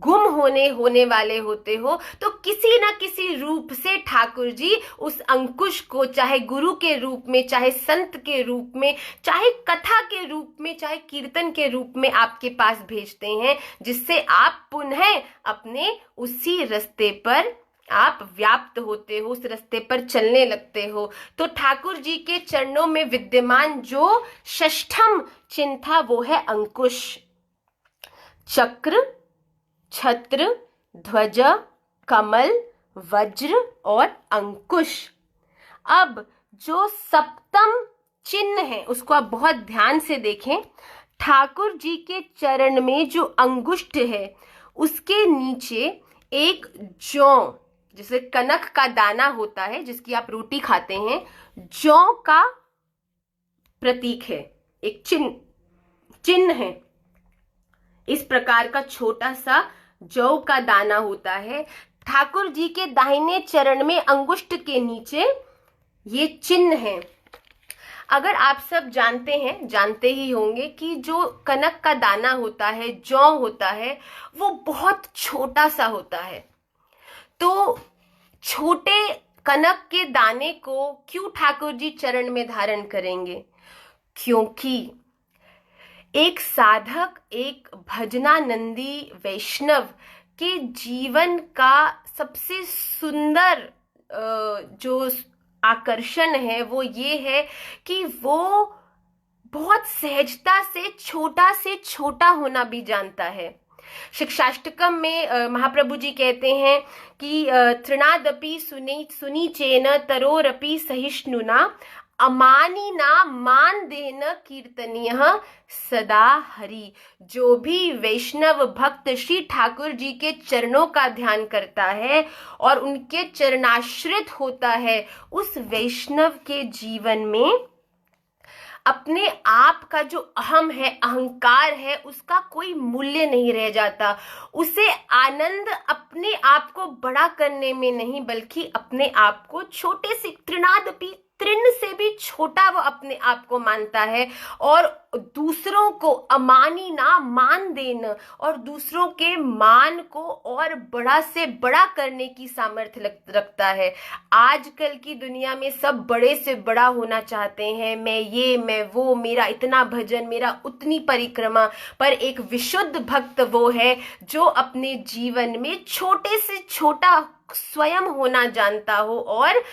S1: गुम होने वाले होते हो, तो किसी ना किसी रूप से ठाकुर जी उस अंकुश को, चाहे गुरु के रूप में, चाहे संत के रूप में, चाहे कथा के रूप में, चाहे कीर्तन के रूप में आपके पास भेजते हैं, जिससे आप पुनः अपने उसी रास्ते पर आप व्याप्त होते हो, उस रास्ते पर चलने लगते हो। तो ठाकुर जी के चरणों में विद्यमान जो षष्ठम चिन्ह था वो है अंकुश। चक्र, छत्र, ध्वज, कमल, वज्र और अंकुश। अब जो सप्तम चिन्ह है उसको आप बहुत ध्यान से देखें। ठाकुर जी के चरण में जो अंगुष्ठ है उसके नीचे एक जौ, जैसे कनक का दाना होता है जिसकी आप रोटी खाते हैं, जौ का प्रतीक है, एक चिन्ह है। इस प्रकार का छोटा सा जौ का दाना होता है। ठाकुर जी के दाहिने चरण में अंगुष्ठ के नीचे ये चिन्ह है। अगर आप सब जानते ही होंगे कि जो कनक का दाना होता है, जौ होता है, वो बहुत छोटा सा होता है। तो छोटे कनक के दाने को क्यों ठाकुर जी चरण में धारण करेंगे? क्योंकि एक साधक, एक भजनानंदी वैष्णव के जीवन का सबसे सुंदर जो आकर्षण है वो ये है कि वो बहुत सहजता से छोटा होना भी जानता है। शिक्षाष्टकम में महाप्रभु जी कहते हैं कि तृणादपि सुनी चेन तरोरपि सहिष्णुना अमानी ना मान देन कीर्तनीय सदा हरि। जो भी वैष्णव भक्त श्री ठाकुर जी के चरणों का ध्यान करता है और उनके चरणाश्रित होता है, उस वैष्णव के जीवन में अपने आप का जो अहम है, अहंकार है, उसका कोई मूल्य नहीं रह जाता। उसे आनंद अपने आप को बड़ा करने में नहीं, बल्कि अपने आप को छोटे से तृणादपि, तृण से भी छोटा वो अपने आप को मानता है और दूसरों को अमानी ना मान देना और दूसरों के मान को और बड़ा से बड़ा करने की सामर्थ्य रखता है। आजकल की दुनिया में सब बड़े से बड़ा होना चाहते हैं, मैं ये, मैं वो, मेरा इतना भजन, मेरा उतनी परिक्रमा। पर एक विशुद्ध भक्त वो है जो अपने जीवन में छोटे से छोटा स्वयं होना जानता हो और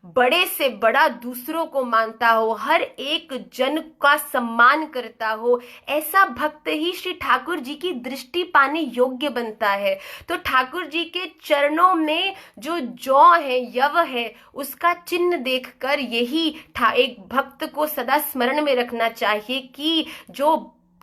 S1: बड़े से बड़ा दूसरों को मानता हो, हर एक जन का सम्मान करता हो। ऐसा भक्त ही श्री ठाकुर जी की दृष्टि पाने योग्य बनता है। तो ठाकुर जी के चरणों में जो जौ है, यव है, उसका चिन्ह देखकर यही एक भक्त को सदा स्मरण में रखना चाहिए कि जो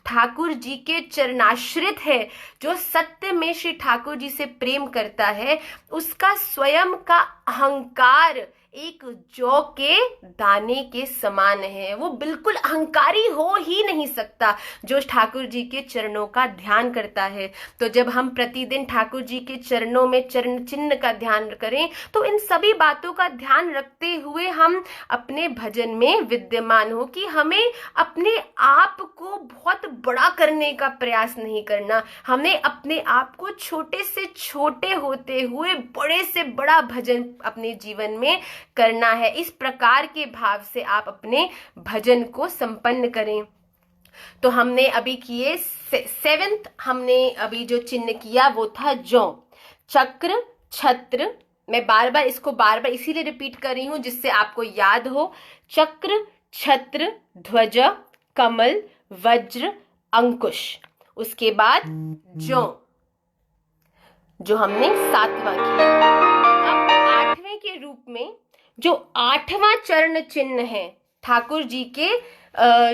S1: ठाकुर जी के चरणाश्रित है, जो सत्य में श्री ठाकुर जी से प्रेम करता है, उसका स्वयं का अहंकार एक जौ के दाने के समान है। वो बिल्कुल अहंकारी हो ही नहीं सकता जो ठाकुर जी के चरणों का ध्यान करता है। तो जब हम प्रतिदिन ठाकुर जी के चरणों में चरण चिन्ह का ध्यान करें, तो इन सभी बातों का ध्यान रखते हुए हम अपने भजन में विद्यमान हो कि हमें अपने आप को बहुत बड़ा करने का प्रयास नहीं करना। हमें अपने आप को छोटे से छोटे होते हुए बड़े से बड़ा भजन अपने जीवन में करना है। इस प्रकार के भाव से आप अपने भजन को संपन्न करें। तो हमने अभी किए 7th, हमने अभी जो चिन्ह किया वो था जौ, चक्र, छत्र। मैं बार बार इसीलिए रिपीट कर रही हूं जिससे आपको याद हो। चक्र, छत्र, ध्वज, कमल, वज्र, अंकुश। उसके बाद जौ, जो हमने 7वां किया। अब 8वें के रूप में जो 8वां चरण चिन्ह है ठाकुर जी के,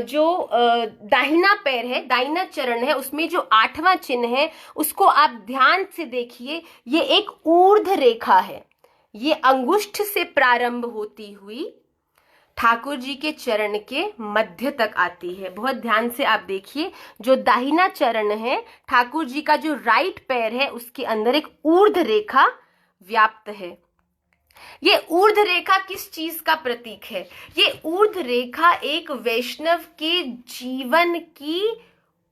S1: जो दाहिना पैर है, दाहिना चरण है, उसमें जो 8वां चिन्ह है उसको आप ध्यान से देखिए। ये एक ऊर्ध्व रेखा है। ये अंगुष्ठ से प्रारंभ होती हुई ठाकुर जी के चरण के मध्य तक आती है। बहुत ध्यान से आप देखिए। जो दाहिना चरण है, ठाकुर जी का जो राइट पैर है, उसके अंदर एक ऊर्ध्व रेखा व्याप्त है। ये ऊर्ध्व रेखा किस चीज का प्रतीक है? ये ऊर्ध्व रेखा एक वैष्णव के जीवन की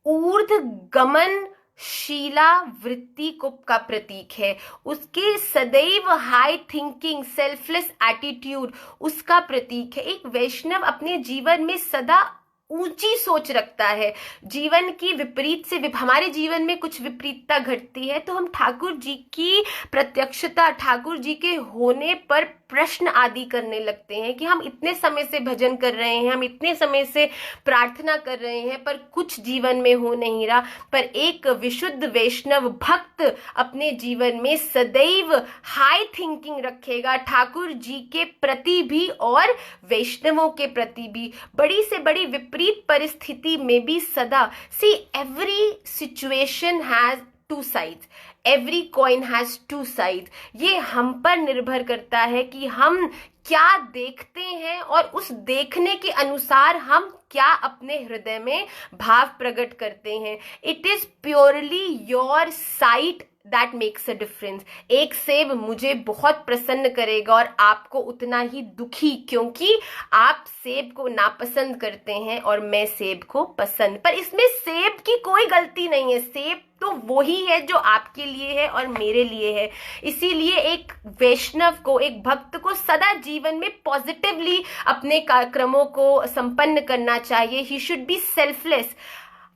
S1: ऊर्ध्व गमन शीला वृत्ति को का प्रतीक है। उसके सदैव हाई थिंकिंग, सेल्फलेस एटीट्यूड उसका प्रतीक है। एक वैष्णव अपने जीवन में सदा ऊंची सोच रखता है। जीवन की विपरीत से हमारे जीवन में कुछ विपरीतता घटती है तो हम ठाकुर जी की प्रत्यक्षता, ठाकुर जी के होने पर प्रश्न आदि करने लगते हैं कि हम इतने समय से भजन कर रहे हैं, हम इतने समय से प्रार्थना कर रहे हैं, पर कुछ जीवन में हो नहीं रहा। पर एक विशुद्ध वैष्णव भक्त अपने जीवन में सदैव हाई थिंकिंग रखेगा, ठाकुर जी के प्रति भी और वैष्णवों के प्रति भी। बड़ी से बड़ी विपरीत परिस्थिति में भी सदा, see every situation has two sides. Every coin has two side. ये हम पर निर्भर करता है कि हम क्या देखते हैं और उस देखने के अनुसार हम क्या अपने हृदय में भाव प्रकट करते हैं। It is purely your site that makes a difference. एक सेब मुझे बहुत प्रसन्न करेगा और आपको उतना ही दुखी, क्योंकि आप सेब को नापसंद करते हैं और मैं सेब को पसंद। पर इसमें सेब की कोई गलती नहीं है, सेब तो वही है जो आपके लिए है और मेरे लिए है। इसीलिए एक वैष्णव को, एक भक्त को सदा जीवन में पॉजिटिवली अपने कार्यक्रमों को संपन्न करना चाहिए। He should be selfless.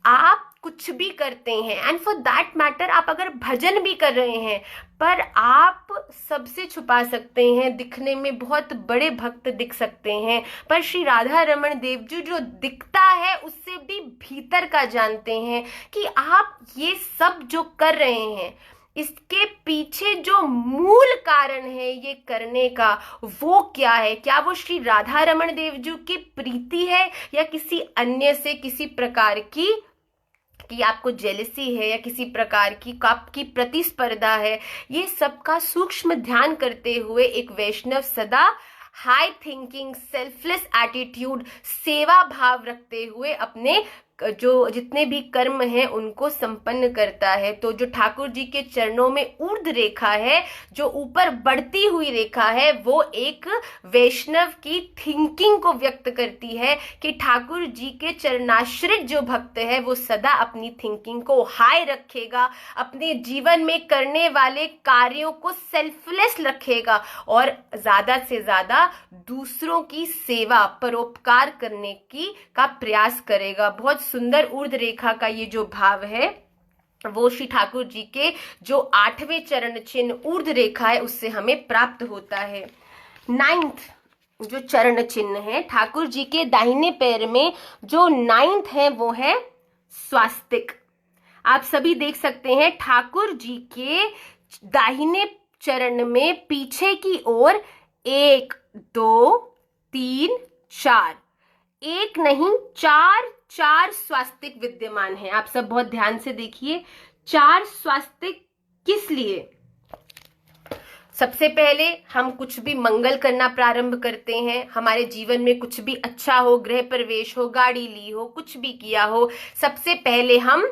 S1: आप कुछ भी करते हैं, एंड फॉर दैट मैटर आप अगर भजन भी कर रहे हैं, पर आप सबसे छुपा सकते हैं, दिखने में बहुत बड़े भक्त दिख सकते हैं, पर श्री राधा रमण देव जी जो दिखता है उससे भी भीतर का जानते हैं कि आप ये सब जो कर रहे हैं इसके पीछे जो मूल कारण है ये करने का, वो क्या है। क्या वो श्री राधा रमण देव जी की प्रीति है, या किसी अन्य से किसी प्रकार की कि आपको जेलसी है, या किसी प्रकार की आपकी प्रतिस्पर्धा है। ये सबका सूक्ष्म ध्यान करते हुए एक वैष्णव सदा हाई थिंकिंग, सेल्फलेस एटीट्यूड, सेवा भाव रखते हुए अपने जो जितने भी कर्म हैं उनको संपन्न करता है। तो जो ठाकुर जी के चरणों में ऊर्ध्व रेखा है, जो ऊपर बढ़ती हुई रेखा है, वो एक वैष्णव की थिंकिंग को व्यक्त करती है कि ठाकुर जी के चरणाश्रित जो भक्त है वो सदा अपनी थिंकिंग को हाई रखेगा, अपने जीवन में करने वाले कार्यों को सेल्फलेस रखेगा और ज्यादा से ज्यादा दूसरों की सेवा, परोपकार करने का प्रयास करेगा। बहुत सुंदर ऊर्ध्व रेखा का ये जो भाव है वो श्री ठाकुर जी के जो 8वें चरण चिन्ह ऊर्ध्व रेखा है उससे हमें प्राप्त होता है। 9th जो चरण चिन्ह है ठाकुर जी के दाहिने पैर में, जो 9th है वो है स्वास्तिक। आप सभी देख सकते हैं ठाकुर जी के दाहिने चरण में पीछे की ओर 1 2 3 4, एक नहीं 4 स्वास्तिक विद्यमान है। आप सब बहुत ध्यान से देखिए, 4 स्वास्तिक किस लिए। सबसे पहले हम कुछ भी मंगल करना प्रारंभ करते हैं, हमारे जीवन में कुछ भी अच्छा हो, गृह प्रवेश हो, गाड़ी ली हो, कुछ भी किया हो, सबसे पहले हम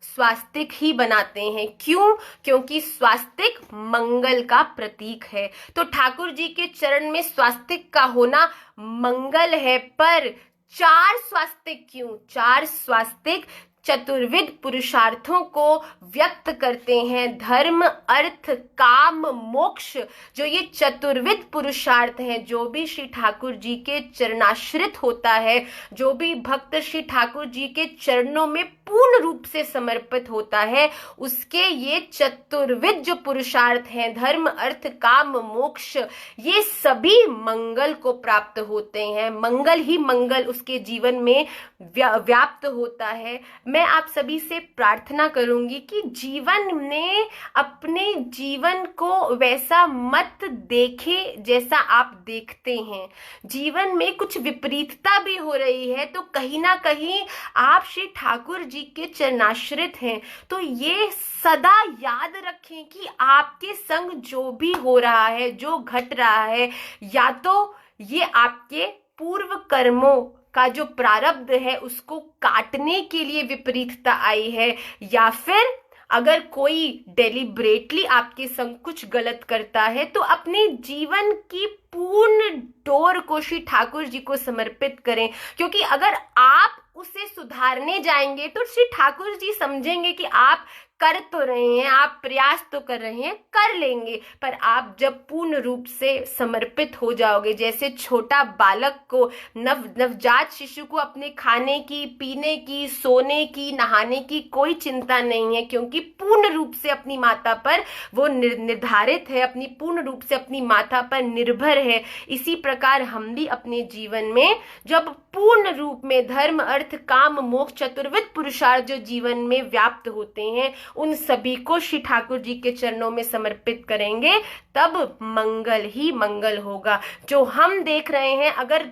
S1: स्वास्तिक ही बनाते हैं। क्यों? क्योंकि स्वास्तिक मंगल का प्रतीक है। तो ठाकुर जी के चरण में स्वास्तिक का होना मंगल है। पर 4 स्वास्तिक क्यों? 4 स्वास्तिक चतुर्विध पुरुषार्थों को व्यक्त करते हैं। धर्म, अर्थ, काम, मोक्ष, जो ये चतुर्विध पुरुषार्थ हैं, जो भी श्री ठाकुर जी के चरणाश्रित होता है, जो भी भक्त श्री ठाकुर जी के चरणों में पूर्ण रूप से समर्पित होता है, उसके ये चतुर्विध जो पुरुषार्थ हैं, धर्म, अर्थ, काम, मोक्ष, ये सभी मंगल को प्राप्त होते हैं। मंगल ही मंगल उसके जीवन में व्याप्त होता है। मैं आप सभी से प्रार्थना करूंगी कि जीवन में अपने जीवन को वैसा मत देखें जैसा आप देखते हैं। जीवन में कुछ विपरीतता भी हो रही है तो कहीं ना कहीं आप श्री ठाकुर जी के चरणाश्रित हैं, तो ये सदा याद रखें कि आपके संग जो भी हो रहा है, जो घट रहा है, या तो ये आपके पूर्व कर्मों का जो प्रारब्ध है उसको काटने के लिए विपरीतता आई है, या फिर अगर कोई डेलिब्रेटली आपके संग कुछ गलत करता है तो अपने जीवन की पूर्ण डोर को श्री ठाकुर जी को समर्पित करें। क्योंकि अगर आप उसे सुधारने जाएंगे तो श्री ठाकुर जी समझेंगे कि आप कर तो रहे हैं, आप प्रयास तो कर रहे हैं, कर लेंगे, पर आप जब पूर्ण रूप से समर्पित हो जाओगे, जैसे छोटा बालक को, नवजात शिशु को अपने खाने की, पीने की, सोने की, नहाने की कोई चिंता नहीं है, क्योंकि पूर्ण रूप से अपनी माता पर वो निर्धारित है, अपनी पूर्ण रूप से अपनी माता पर निर्भर है। इसी प्रकार हम भी अपने जीवन में जब पूर्ण रूप में धर्म, अर्थ, काम, मोक्ष, चतुर्विध पुरुषार्थ जो जीवन में व्याप्त होते हैं, उन सभी को श्री ठाकुर जी के चरणों में समर्पित करेंगे, तब मंगल ही मंगल होगा। जो हम देख रहे हैं, अगर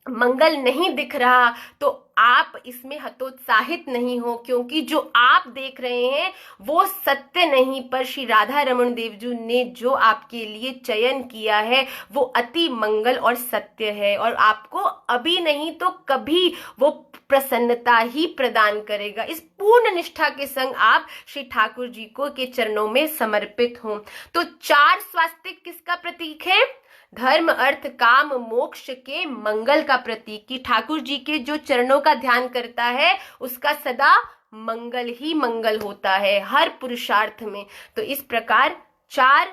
S1: मंगल नहीं दिख रहा तो आप इसमें हतोत्साहित नहीं हो, क्योंकि जो आप देख रहे हैं वो सत्य नहीं, पर श्री राधा रमन देव जी ने जो आपके लिए चयन किया है वो अति मंगल और सत्य है, और आपको अभी नहीं तो कभी वो प्रसन्नता ही प्रदान करेगा। इस पूर्ण निष्ठा के संग आप श्री ठाकुर जी को के चरणों में समर्पित हों। तो 4 स्वास्तिक किसका प्रतीक है? धर्म, अर्थ, काम, मोक्ष के मंगल का प्रतीक। कि ठाकुर जी के जो चरणों का ध्यान करता है उसका सदा मंगल ही मंगल होता है हर पुरुषार्थ में। तो इस प्रकार 4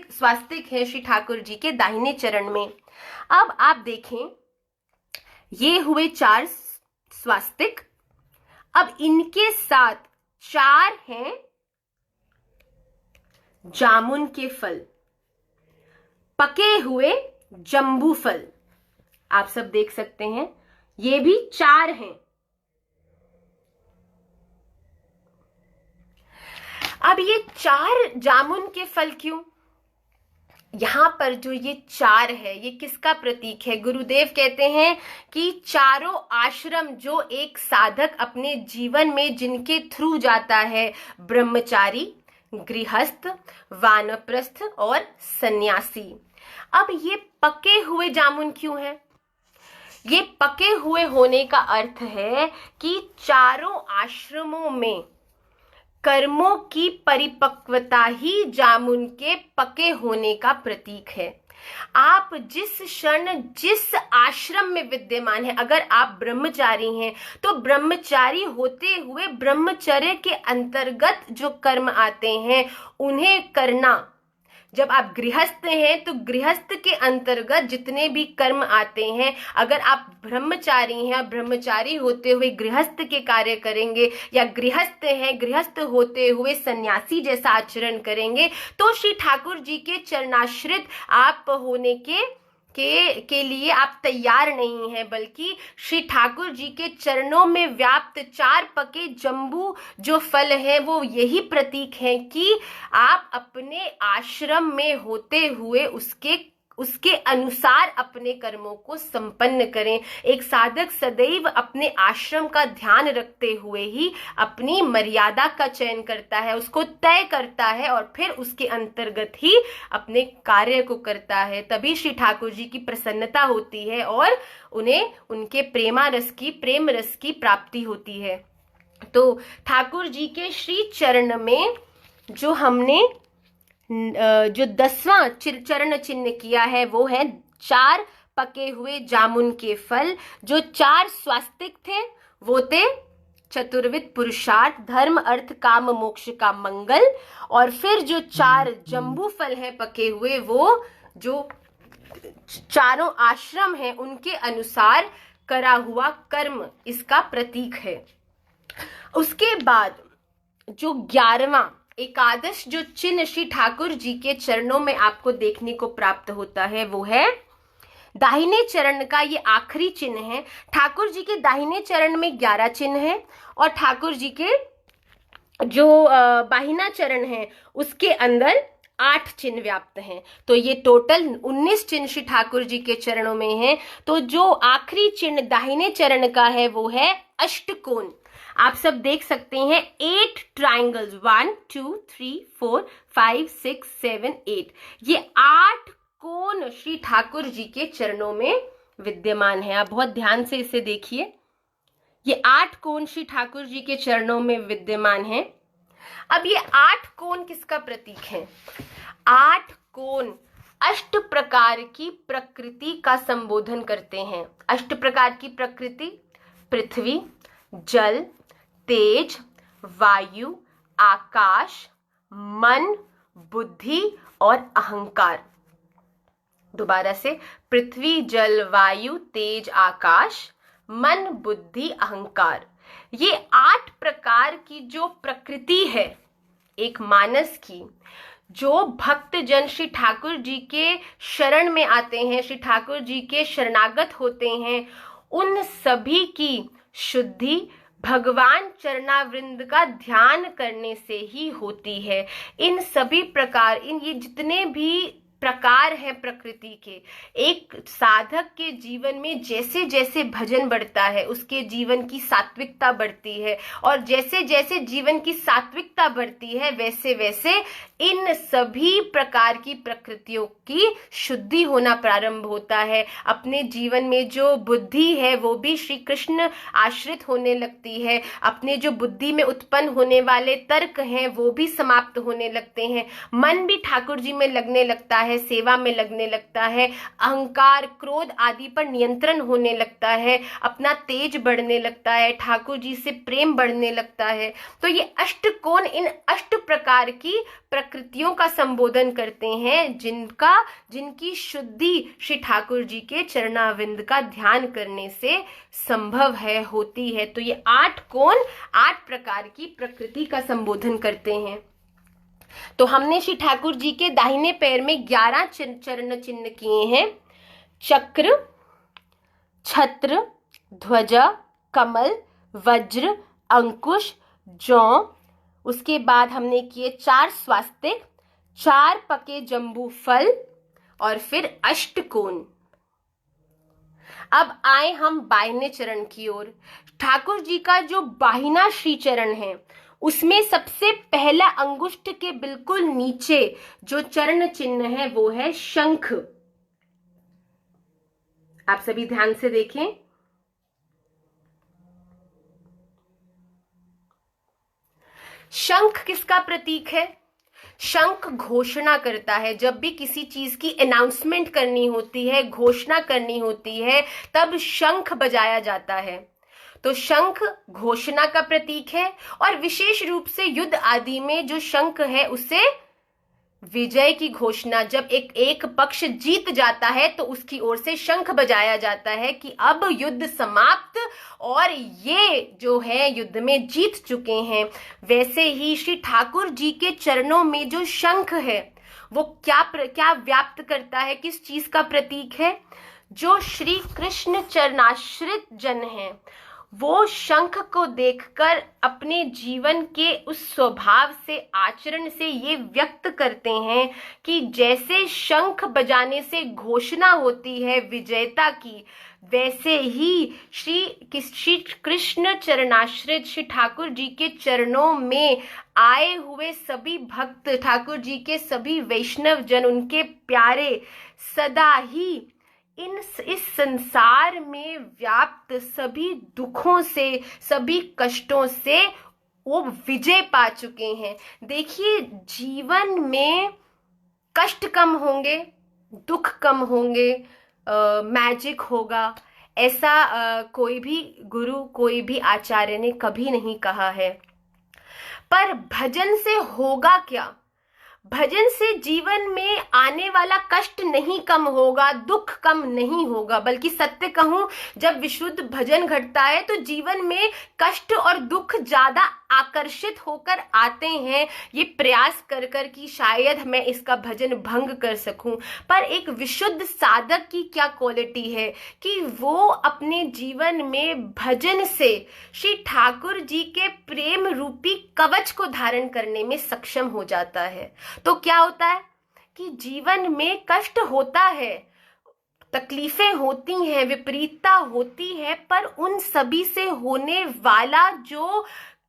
S1: स्वास्तिक है श्री ठाकुर जी के दाहिने चरण में। अब आप देखें, ये हुए 4 स्वास्तिक। अब इनके साथ 4 हैं जामुन के फल, पके हुए जंबू फल, आप सब देख सकते हैं, ये भी 4 हैं। अब ये 4 जामुन के फल क्यों? यहां पर जो ये 4 है ये किसका प्रतीक है? गुरुदेव कहते हैं कि चारों आश्रम जो एक साधक अपने जीवन में जिनके थ्रू जाता है, ब्रह्मचारी, गृहस्थ, वानप्रस्थ और सन्यासी। अब ये पके हुए जामुन क्यों है? ये पके हुए होने का अर्थ है कि चारों आश्रमों में कर्मों की परिपक्वता ही जामुन के पके होने का प्रतीक है। आप जिस क्षण जिस आश्रम में विद्यमान है, अगर आप ब्रह्मचारी हैं तो ब्रह्मचारी होते हुए ब्रह्मचर्य के अंतर्गत जो कर्म आते हैं उन्हें करना। जब आप गृहस्थ हैं तो गृहस्थ के अंतर्गत जितने भी कर्म आते हैं, अगर आप ब्रह्मचारी हैं, ब्रह्मचारी होते हुए गृहस्थ के कार्य करेंगे, या गृहस्थ हैं, गृहस्थ होते हुए सन्यासी जैसा आचरण करेंगे, तो श्री ठाकुर जी के चरणाश्रित आप होने के लिए आप तैयार नहीं हैं, बल्कि श्री ठाकुर जी के चरणों में व्याप्त 4 पके जंबू जो फल है वो यही प्रतीक है कि आप अपने आश्रम में होते हुए उसके अनुसार अपने कर्मों को संपन्न करें। एक साधक सदैव अपने आश्रम का ध्यान रखते हुए ही अपनी मर्यादा का चयन करता है, उसको तय करता है और फिर उसके अंतर्गत ही अपने कार्य को करता है। तभी श्री ठाकुर जी की प्रसन्नता होती है और उन्हें उनके प्रेम रस की प्राप्ति होती है। तो ठाकुर जी के श्री चरण में जो हमने जो 10वां चरण चिन्ह किया है वो है 4 पके हुए जामुन के फल। जो 4 स्वास्तिक थे वो थे चतुर्विध पुरुषार्थ, धर्म, अर्थ, काम, मोक्ष का मंगल, और फिर जो 4 जंबू फल है पके हुए वो जो चारों आश्रम हैं उनके अनुसार करा हुआ कर्म इसका प्रतीक है। उसके बाद जो 11वां एकादश जो चिन्ह श्री ठाकुर जी के चरणों में आपको देखने को प्राप्त होता है वो है दाहिने चरण का, ये आखिरी चिन्ह है। ठाकुर जी के दाहिने चरण में 11 चिन्ह है और ठाकुर जी के जो बाहिना चरण है उसके अंदर 8 चिन्ह व्याप्त हैं। तो ये टोटल 19 चिन्ह श्री ठाकुर जी के चरणों में हैं। तो जो आखिरी चिन्ह दाहिने चरण का है वो है अष्टकोण। आप सब देख सकते हैं 8 ट्राइंगल्स, 1 2 3 4 5 6 7 8, ये 8 कोण श्री ठाकुर जी के चरणों में विद्यमान है। आप बहुत ध्यान से इसे देखिए, ये 8 कोण श्री ठाकुर जी के चरणों में विद्यमान है। अब ये 8 कोण किसका प्रतीक है? 8 कोण अष्ट प्रकार की प्रकृति का संबोधन करते हैं। अष्ट प्रकार की प्रकृति पृथ्वी, जल, तेज, वायु, आकाश, मन, बुद्धि और अहंकार। दोबारा से, पृथ्वी, जल, वायु, तेज, आकाश, मन, बुद्धि, अहंकार। ये 8 प्रकार की जो प्रकृति है एक मानस की, जो भक्त जन श्री ठाकुर जी के शरण में आते हैं, श्री ठाकुर जी के शरणागत होते हैं, उन सभी की शुद्धि भगवान चरणावृंद का ध्यान करने से ही होती है। इन सभी प्रकार ये जितने भी प्रकार हैं प्रकृति के। एक साधक के जीवन में जैसे जैसे भजन बढ़ता है उसके जीवन की सात्विकता बढ़ती है, और जैसे जैसे जीवन की सात्विकता बढ़ती है वैसे वैसे इन सभी प्रकार की प्रकृतियों की शुद्धि होना प्रारंभ होता है। अपने जीवन में जो बुद्धि है वो भी श्री कृष्ण आश्रित होने लगती है। अपने जो बुद्धि में उत्पन्न होने वाले तर्क हैं वो भी समाप्त होने लगते हैं। मन भी ठाकुर जी में लगने लगता है, सेवा में लगने लगता है। अहंकार, क्रोध आदि पर नियंत्रण होने लगता है। अपना तेज बढ़ने लगता है, ठाकुर जी से प्रेम बढ़ने लगता है। तो ये अष्टकोण इन अष्ट प्रकार की प्रकृतियों का संबोधन करते हैं जिनकी शुद्धि श्री ठाकुर जी के चरणाविंद का ध्यान करने से संभव है, होती है। तो ये 8 कोण 8 प्रकार की प्रकृति का संबोधन करते हैं। तो हमने श्री ठाकुर जी के दाहिने पैर में 11 चरण चिन्ह किए हैं। चक्र, छत्र, ध्वजा, कमल, वज्र, अंकुश, जौ। उसके बाद हमने किए 4 स्वास्तिक, 4 पके जंबू फल और फिर अष्टकोण। अब आए हम बाहिने चरण की ओर। ठाकुर जी का जो बाहिना श्री चरण है उसमें सबसे पहला अंगुष्ठ के बिल्कुल नीचे जो चरण चिन्ह है वो है शंख। आप सभी ध्यान से देखें। शंख किसका प्रतीक है? शंख घोषणा करता है। जब भी किसी चीज की अनाउंसमेंट करनी होती है, घोषणा करनी होती है, तब शंख बजाया जाता है। तो शंख घोषणा का प्रतीक है, और विशेष रूप से युद्ध आदि में जो शंख है उसे विजय की घोषणा, जब एक पक्ष जीत जाता है तो उसकी ओर से शंख बजाया जाता है कि अब युद्ध समाप्त और ये जो है युद्ध में जीत चुके हैं। वैसे ही श्री ठाकुर जी के चरणों में जो शंख है वो क्या व्याप्त करता है, किस चीज का प्रतीक है? जो श्री कृष्ण चरणाश्रित जन हैं वो शंख को देखकर अपने जीवन के उस स्वभाव से, आचरण से ये व्यक्त करते हैं कि जैसे शंख बजाने से घोषणा होती है विजयता की, वैसे ही श्री कृष्ण चरणाश्रित श्री ठाकुर जी के चरणों में आए हुए सभी भक्त, ठाकुर जी के सभी वैष्णव जन, उनके प्यारे, सदा ही इस संसार में व्याप्त सभी दुखों से, सभी कष्टों से वो विजय पा चुके हैं। देखिए, जीवन में कष्ट कम होंगे, दुख कम होंगे, मैजिक होगा, ऐसा कोई भी गुरु, कोई भी आचार्य ने कभी नहीं कहा है। पर भजन से होगा क्या? भजन से जीवन में आने वाला कष्ट नहीं कम होगा, दुख कम नहीं होगा, बल्कि सत्य कहूं, जब विशुद्ध भजन घटता है तो जीवन में कष्ट और दुख ज्यादा आकर्षित होकर आते हैं, ये प्रयास कर कर कि शायद मैं इसका भजन भंग कर सकूं। पर एक विशुद्ध साधक की क्या क्वालिटी है कि वो अपने जीवन में भजन से श्री ठाकुर जी के प्रेम रूपी कवच को धारण करने में सक्षम हो जाता है। तो क्या होता है कि जीवन में कष्ट होता है, तकलीफें होती हैं, विपरीतता होती है, पर उन सभी से होने वाला जो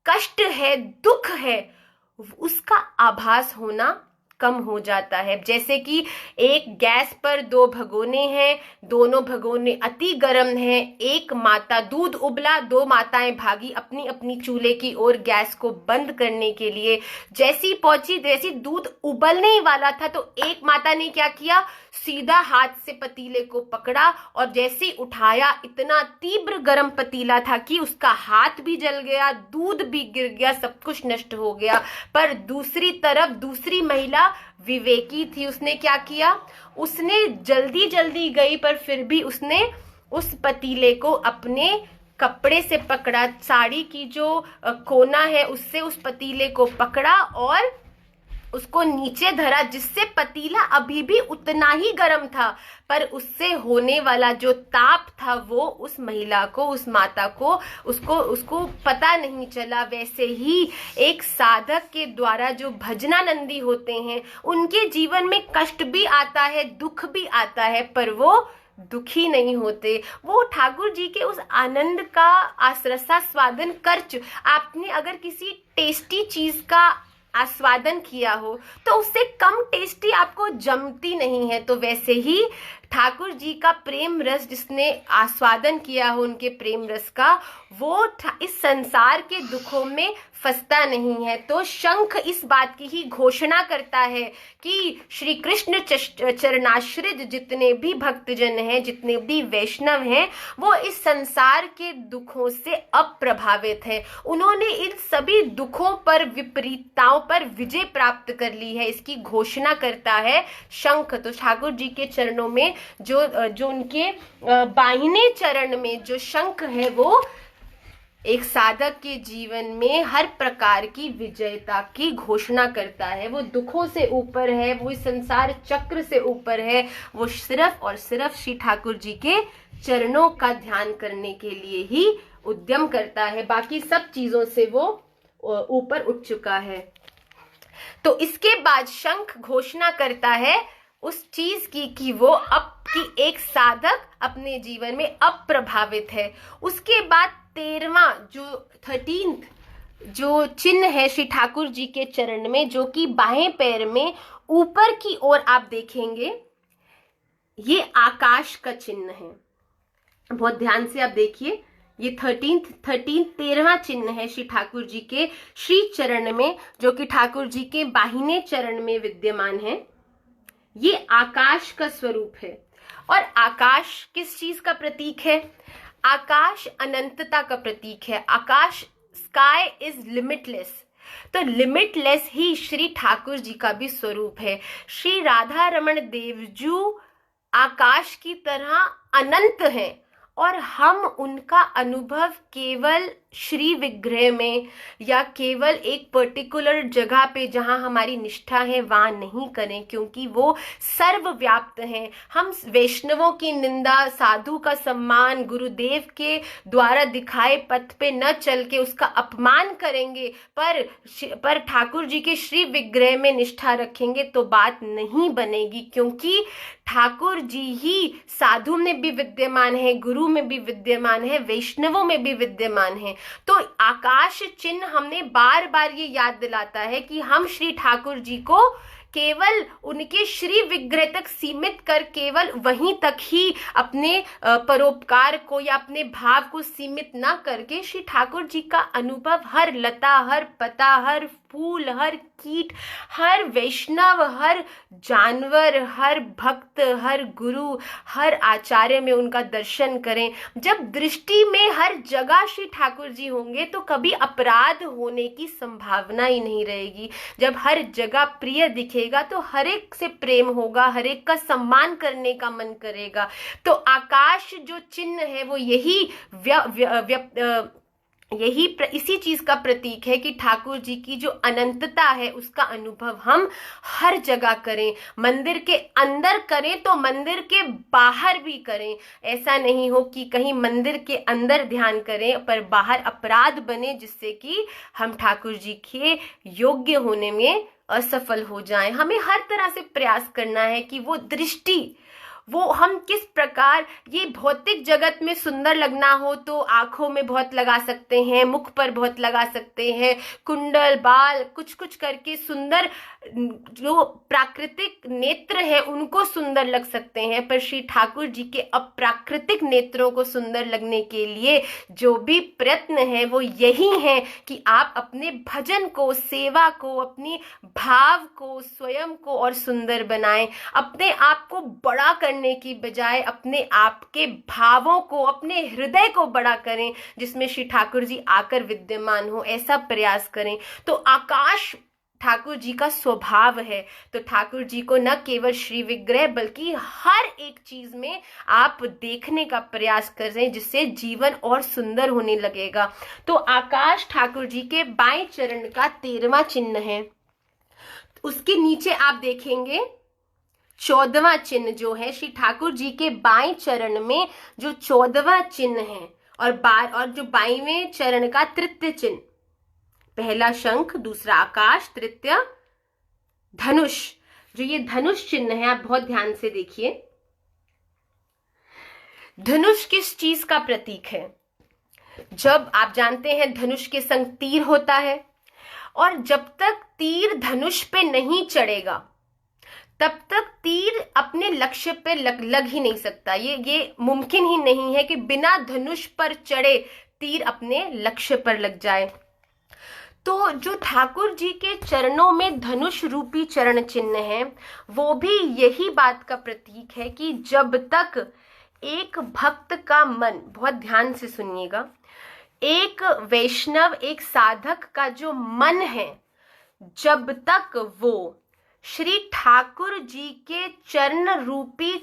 S1: कष्ट है, दुख है, उसका आभास होना कम हो जाता है। जैसे कि एक गैस पर 2 भगोने हैं, दोनों भगोने अति गर्म हैं, एक माता, दूध उबला, 2 माताएं भागी अपनी अपनी चूल्हे की ओर गैस को बंद करने के लिए। जैसी पहुंची, जैसी दूध उबलने ही वाला था तो एक माता ने क्या किया, सीधा हाथ से पतीले को पकड़ा और जैसे ही उठाया, इतना तीव्र गर्म पतीला था कि उसका हाथ भी जल गया, दूध भी गिर गया, सब कुछ नष्ट हो गया। पर दूसरी तरफ दूसरी महिला विवेकी थी, उसने क्या किया, उसने जल्दी जल्दी गई पर फिर भी उसने उस पतीले को अपने कपड़े से पकड़ा, साड़ी की जो कोना है उससे उस पतीले को पकड़ा और उसको नीचे धरा, जिससे पतीला अभी भी उतना ही गर्म था, पर उससे होने वाला जो ताप था वो उस महिला को, उस माता को, उसको पता नहीं चला। वैसे ही एक साधक के द्वारा जो भजनानंदी होते हैं, उनके जीवन में कष्ट भी आता है, दुख भी आता है, पर वो दुखी नहीं होते। वो ठाकुर जी के उस आनंद का आस्वादन आपने अगर किसी टेस्टी चीज का आस्वादन किया हो तो उससे कम टेस्टी आपको जमती नहीं है। तो वैसे ही ठाकुर जी का प्रेम रस जिसने आस्वादन किया हो उनके प्रेम रस का, वो इस संसार के दुखों में फंसता नहीं है। तो शंख इस बात की ही घोषणा करता है कि श्री कृष्ण चरणाश्रित जितने भी भक्तजन हैं, जितने भी वैष्णव हैं, वो इस संसार के दुखों से अप्रभावित हैं। उन्होंने इन सभी दुखों पर, विपरीतताओं पर विजय प्राप्त कर ली है, इसकी घोषणा करता है शंख। तो ठाकुर जी के चरणों में जो उनके बाहिने चरण में जो शंख है, वो एक साधक के जीवन में हर प्रकार की विजयता की घोषणा करता है। वो दुखों से ऊपर है, वो इस संसार चक्र से ऊपर है, वो सिर्फ और सिर्फ श्री ठाकुर जी के चरणों का ध्यान करने के लिए ही उद्यम करता है। बाकी सब चीजों से वो ऊपर उठ चुका है। तो इसके बाद शंख घोषणा करता है उस चीज की कि वो एक साधक अपने जीवन में अप्रभावित है। उसके बाद 13 जो चिन्ह है श्री ठाकुर जी के चरण में, जो कि बाएं पैर में ऊपर की ओर आप देखेंगे, ये आकाश का चिन्ह है। बहुत ध्यान से आप देखिए, ये 13वां चिन्ह है श्री ठाकुर जी के श्री चरण में, जो कि ठाकुर जी के बाहिने चरण में विद्यमान है। ये आकाश का स्वरूप है। और आकाश किस चीज का प्रतीक है? आकाश अनंतता का प्रतीक है। आकाश, स्काई इज लिमिटलेस। तो लिमिटलेस ही श्री ठाकुर जी का भी स्वरूप है। श्री राधा रमण देवजू आकाश की तरह अनंत हैं, और हम उनका अनुभव केवल श्री विग्रह में या केवल एक पर्टिकुलर जगह पे जहां हमारी निष्ठा है वहां नहीं करें, क्योंकि वो सर्वव्याप्त हैं। हम वैष्णवों की निंदा, साधु का सम्मान, गुरुदेव के द्वारा दिखाए पथ पे न चल के उसका अपमान करेंगे, पर ठाकुर जी के श्री विग्रह में निष्ठा रखेंगे तो बात नहीं बनेगी, क्योंकि ठाकुर जी ही साधु में भी विद्यमान है, गुरु में भी विद्यमान है, वैष्णवों में भी विद्यमान है। तो आकाश चिन्ह हमने बार बार ये याद दिलाता है कि हम श्री ठाकुर जी को केवल उनके श्री विग्रह तक सीमित कर, केवल वहीं तक ही अपने परोपकार को या अपने भाव को सीमित ना करके श्री ठाकुर जी का अनुभव हर लता, हर पता, हर फूल, हर कीट, हर वैष्णव, हर जानवर, हर भक्त, हर गुरु, हर आचार्य में उनका दर्शन करें। जब दृष्टि में हर जगह श्री ठाकुर जी होंगे तो कभी अपराध होने की संभावना ही नहीं रहेगी। जब हर जगह प्रिय दिखेगा तो हर एक से प्रेम होगा, हर एक का सम्मान करने का मन करेगा। तो आकाश जो चिन्ह है वो इसी चीज का प्रतीक है कि ठाकुर जी की जो अनंतता है उसका अनुभव हम हर जगह करें। मंदिर के अंदर करें तो मंदिर के बाहर भी करें। ऐसा नहीं हो कि कहीं मंदिर के अंदर ध्यान करें पर बाहर अपराध बने, जिससे कि हम ठाकुर जी के योग्य होने में असफल हो जाएं। हमें हर तरह से प्रयास करना है कि वो दृष्टि, वो हम किस प्रकार, ये भौतिक जगत में सुंदर लगना हो तो आंखों में बहुत लगा सकते हैं, मुख पर बहुत लगा सकते हैं, कुंडल, बाल, कुछ कुछ करके सुंदर, जो प्राकृतिक नेत्र हैं उनको सुंदर लग सकते हैं, पर श्री ठाकुर जी के अप्राकृतिक नेत्रों को सुंदर लगने के लिए जो भी प्रयत्न है वो यही है कि आप अपने भजन को, सेवा को, अपनी भाव को, स्वयं को और सुंदर बनाएं। अपने आप को बड़ा करने की बजाय अपने आप के भावों को, अपने हृदय को बड़ा करें, जिसमें श्री ठाकुर जी आकर विद्यमान हो, ऐसा प्रयास करें। तो आकाश ठाकुर जी का स्वभाव है। तो ठाकुर जी को न केवल श्री विग्रह बल्कि हर एक चीज में आप देखने का प्रयास करें, जिससे जीवन और सुंदर होने लगेगा। तो आकाश ठाकुर जी के बाएं चरण का 13वां चिन्ह है। उसके नीचे आप देखेंगे 14वां चिन्ह जो है श्री ठाकुर जी के बाएं चरण में जो 14वां चिन्ह है, और जो बाईवें चरण का तृतीय चिन्ह, पहला शंख, दूसरा आकाश, तृतीय धनुष। जो ये धनुष चिन्ह है, आप बहुत ध्यान से देखिए। धनुष किस चीज का प्रतीक है? जब आप जानते हैं धनुष के संग तीर होता है, और जब तक तीर धनुष पे नहीं चढ़ेगा तब तक तीर अपने लक्ष्य पे लग ही नहीं सकता। ये मुमकिन ही नहीं है कि बिना धनुष पर चढ़े तीर अपने लक्ष्य पर लग जाए। तो जो ठाकुर जी के चरणों में धनुष रूपी चरण चिन्ह है, वो भी यही बात का प्रतीक है कि जब तक एक भक्त का मन, बहुत ध्यान से सुनिएगा, एक वैष्णव, एक साधक का जो मन है, जब तक वो श्री ठाकुर जी के चरण रूपी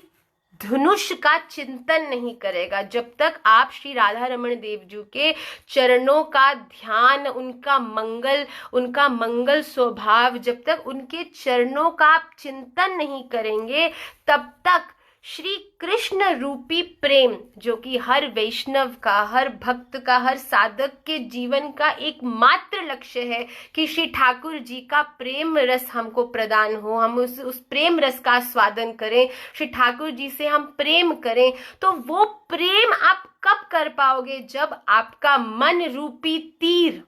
S1: धनुष का चिंतन नहीं करेगा, जब तक आप श्री राधा रमण देव जी के चरणों का ध्यान, उनका मंगल स्वभाव, जब तक उनके चरणों का आप चिंतन नहीं करेंगे, तब तक श्री कृष्ण रूपी प्रेम, जो कि हर वैष्णव का, हर भक्त का, हर साधक के जीवन का एकमात्र लक्ष्य है कि श्री ठाकुर जी का प्रेम रस हमको प्रदान हो, हम उस प्रेम रस का स्वादन करें, श्री ठाकुर जी से हम प्रेम करें। तो वो प्रेम आप कब कर पाओगे? जब आपका मन रूपी तीर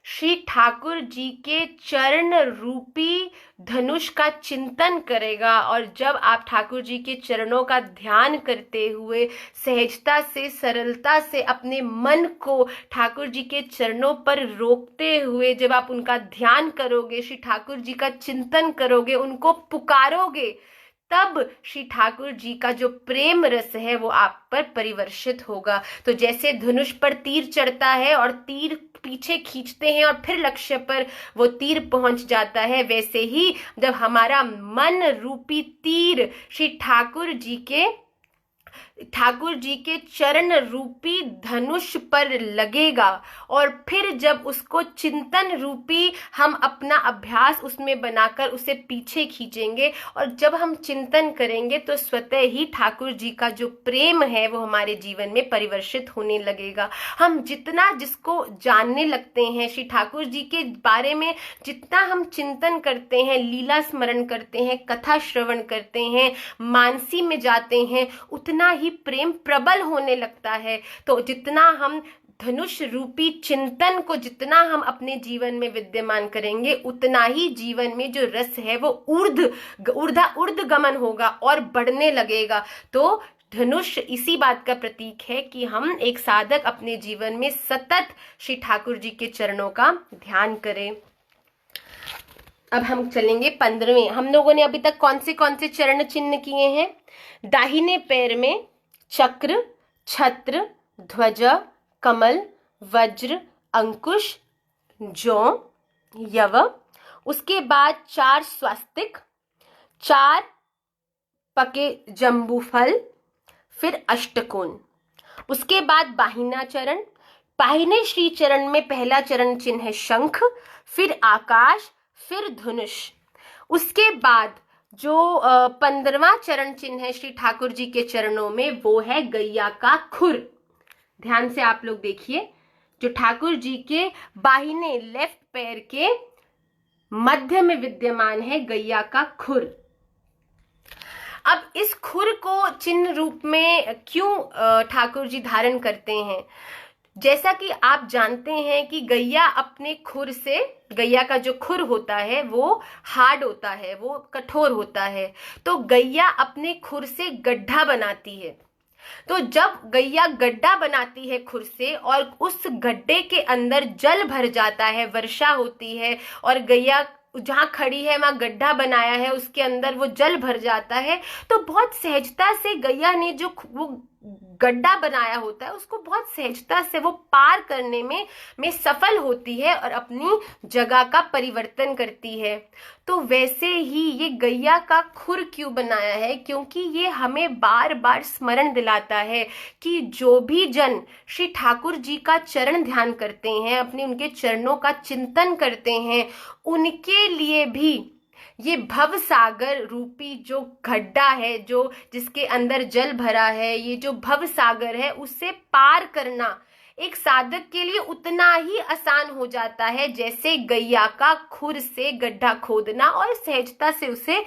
S1: श्री ठाकुर जी के चरण रूपी धनुष का चिंतन करेगा, और जब आप ठाकुर जी के चरणों का ध्यान करते हुए सहजता से, सरलता से अपने मन को ठाकुर जी के चरणों पर रोकते हुए जब आप उनका ध्यान करोगे, श्री ठाकुर जी का चिंतन करोगे, उनको पुकारोगे, तब श्री ठाकुर जी का जो प्रेम रस है वो आप पर परिवर्षित होगा। तो जैसे धनुष पर तीर चढ़ता है और तीर पीछे खींचते हैं और फिर लक्ष्य पर वो तीर पहुंच जाता है, वैसे ही जब हमारा मन रूपी तीर श्री ठाकुर जी के चरण रूपी धनुष पर लगेगा, और फिर जब उसको चिंतन रूपी हम अपना अभ्यास उसमें बनाकर उसे पीछे खींचेंगे, और जब हम चिंतन करेंगे तो स्वतः ही ठाकुर जी का जो प्रेम है वो हमारे जीवन में परिवर्षित होने लगेगा। हम जितना जिसको जानने लगते हैं, श्री ठाकुर जी के बारे में जितना हम चिंतन करते हैं, लीला स्मरण करते हैं, कथा श्रवण करते हैं, मानसी में जाते हैं, उतना ही प्रेम प्रबल होने लगता है। तो जितना हम धनुष रूपी चिंतन को जितना हम अपने जीवन में विद्यमान करेंगे, उतना ही जीवन में जो रस है वो ऊर्ध्व गमन होगा और बढ़ने लगेगा। तो धनुष इसी बात का प्रतीक है कि हम एक साधक अपने जीवन में सतत श्री ठाकुर जी के चरणों का ध्यान करें। अब हम चलेंगे 15वें। हम लोगों ने अभी तक कौन से चरण चिन्ह किए हैं? दाहिने पैर में चक्र, छत्र, ध्वजा, कमल, वज्र, अंकुश, जौ, यव, उसके बाद 4 स्वास्तिक, 4 पके जम्बू फल, फिर अष्टकोण, उसके बाद बाहिना चरण। बाहिने श्री चरण में पहला चरण चिन्ह है शंख, फिर आकाश, फिर धनुष। उसके बाद जो 15वां चरण चिन्ह है श्री ठाकुर जी के चरणों में, वो है गैया का खुर। ध्यान से आप लोग देखिए, जो ठाकुर जी के बाहिने लेफ्ट पैर के मध्य में विद्यमान है गैया का खुर। अब इस खुर को चिन्ह रूप में क्यों ठाकुर जी धारण करते हैं? जैसा कि आप जानते हैं कि गैया अपने खुर से, गैया का जो खुर होता है वो हार्ड होता है, वो कठोर होता है। तो गैया अपने खुर से गड्ढा बनाती है। तो जब गैया गड्ढा बनाती है खुर से और उस गड्ढे के अंदर जल भर जाता है, वर्षा होती है, और गैया जहां खड़ी है वहां गड्ढा बनाया है, उसके अंदर वो जल भर जाता है, तो बहुत सहजता से गैया ने जो वो गड्ढा बनाया होता है उसको बहुत सहजता से वो पार करने में सफल होती है और अपनी जगह का परिवर्तन करती है। तो वैसे ही ये गैया का खुर क्यों बनाया है, क्योंकि ये हमें बार बार स्मरण दिलाता है कि जो भी जन श्री ठाकुर जी का चरण ध्यान करते हैं, अपने उनके चरणों का चिंतन करते हैं, उनके लिए भी ये भव सागर रूपी जो गड्ढा है, जो जिसके अंदर जल भरा है, ये जो भव सागर है, उससे पार करना एक साधक के लिए उतना ही आसान हो जाता है जैसे गैया का खुर से गड्ढा खोदना और सहजता से उसे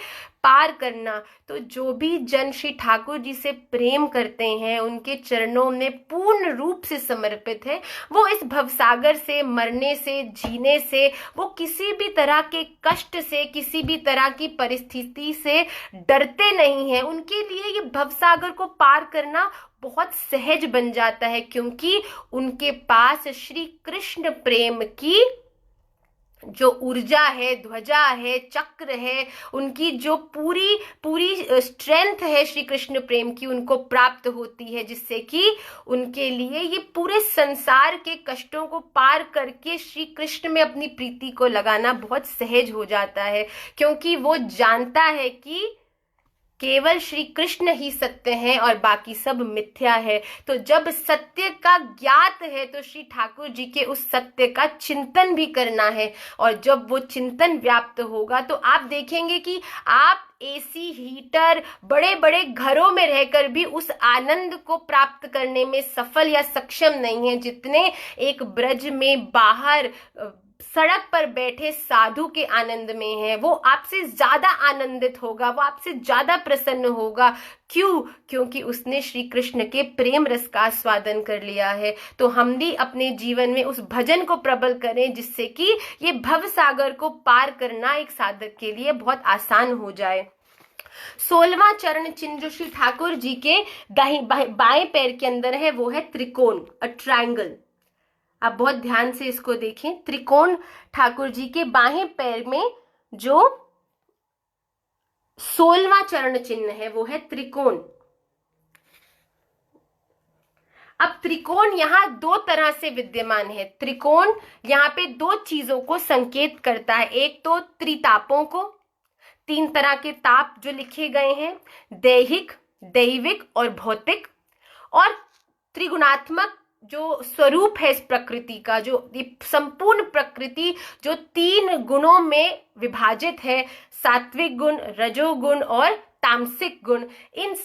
S1: पार करना। तो जो भी जन श्री ठाकुर जी से प्रेम करते हैं, उनके चरणों में पूर्ण रूप से समर्पित है, वो इस भवसागर से, मरने से, जीने से, वो किसी भी तरह के कष्ट से, किसी भी तरह की परिस्थिति से डरते नहीं हैं। उनके लिए ये भवसागर को पार करना बहुत सहज बन जाता है, क्योंकि उनके पास श्री कृष्ण प्रेम की जो ऊर्जा है, ध्वजा है, चक्र है, उनकी जो पूरी पूरी स्ट्रेंथ है श्री कृष्ण प्रेम की, उनको प्राप्त होती है, जिससे कि उनके लिए ये पूरे संसार के कष्टों को पार करके श्री कृष्ण में अपनी प्रीति को लगाना बहुत सहज हो जाता है, क्योंकि वो जानता है कि केवल श्री कृष्ण ही सत्य हैं और बाकी सब मिथ्या है। तो जब सत्य का ज्ञात है तो श्री ठाकुर जी के उस सत्य का चिंतन भी करना है, और जब वो चिंतन व्याप्त होगा तो आप देखेंगे कि आप एसी, हीटर, बड़े बड़े घरों में रहकर भी उस आनंद को प्राप्त करने में सफल या सक्षम नहीं है जितने एक ब्रज में बाहर सड़क पर बैठे साधु के आनंद में है। वो आपसे ज्यादा आनंदित होगा, वो आपसे ज्यादा प्रसन्न होगा। क्यों? क्योंकि उसने श्री कृष्ण के प्रेम रस का आस्वादन कर लिया है। तो हम भी अपने जीवन में उस भजन को प्रबल करें, जिससे कि ये भव सागर को पार करना एक साधक के लिए बहुत आसान हो जाए। 16वां चरण चिन्ह जो श्री ठाकुर जी के बाएं पैर के अंदर है वो है त्रिकोण, अ ट्रायंगल। आप बहुत ध्यान से इसको देखें। त्रिकोण ठाकुर जी के बाएं पैर में जो 16वां चरण चिन्ह है वो है त्रिकोण। अब त्रिकोण यहाँ दो तरह से विद्यमान है। त्रिकोण यहाँ पे दो चीजों को संकेत करता है। एक तो त्रितापों को, 3 तरह के ताप जो लिखे गए हैं, दैहिक, दैविक और भौतिक, और त्रिगुणात्मक जो स्वरूप है इस प्रकृति का, जो संपूर्ण प्रकृति जो 3 गुणों में विभाजित है, सात्विक गुण, रजोगुण और तामसिक गुण।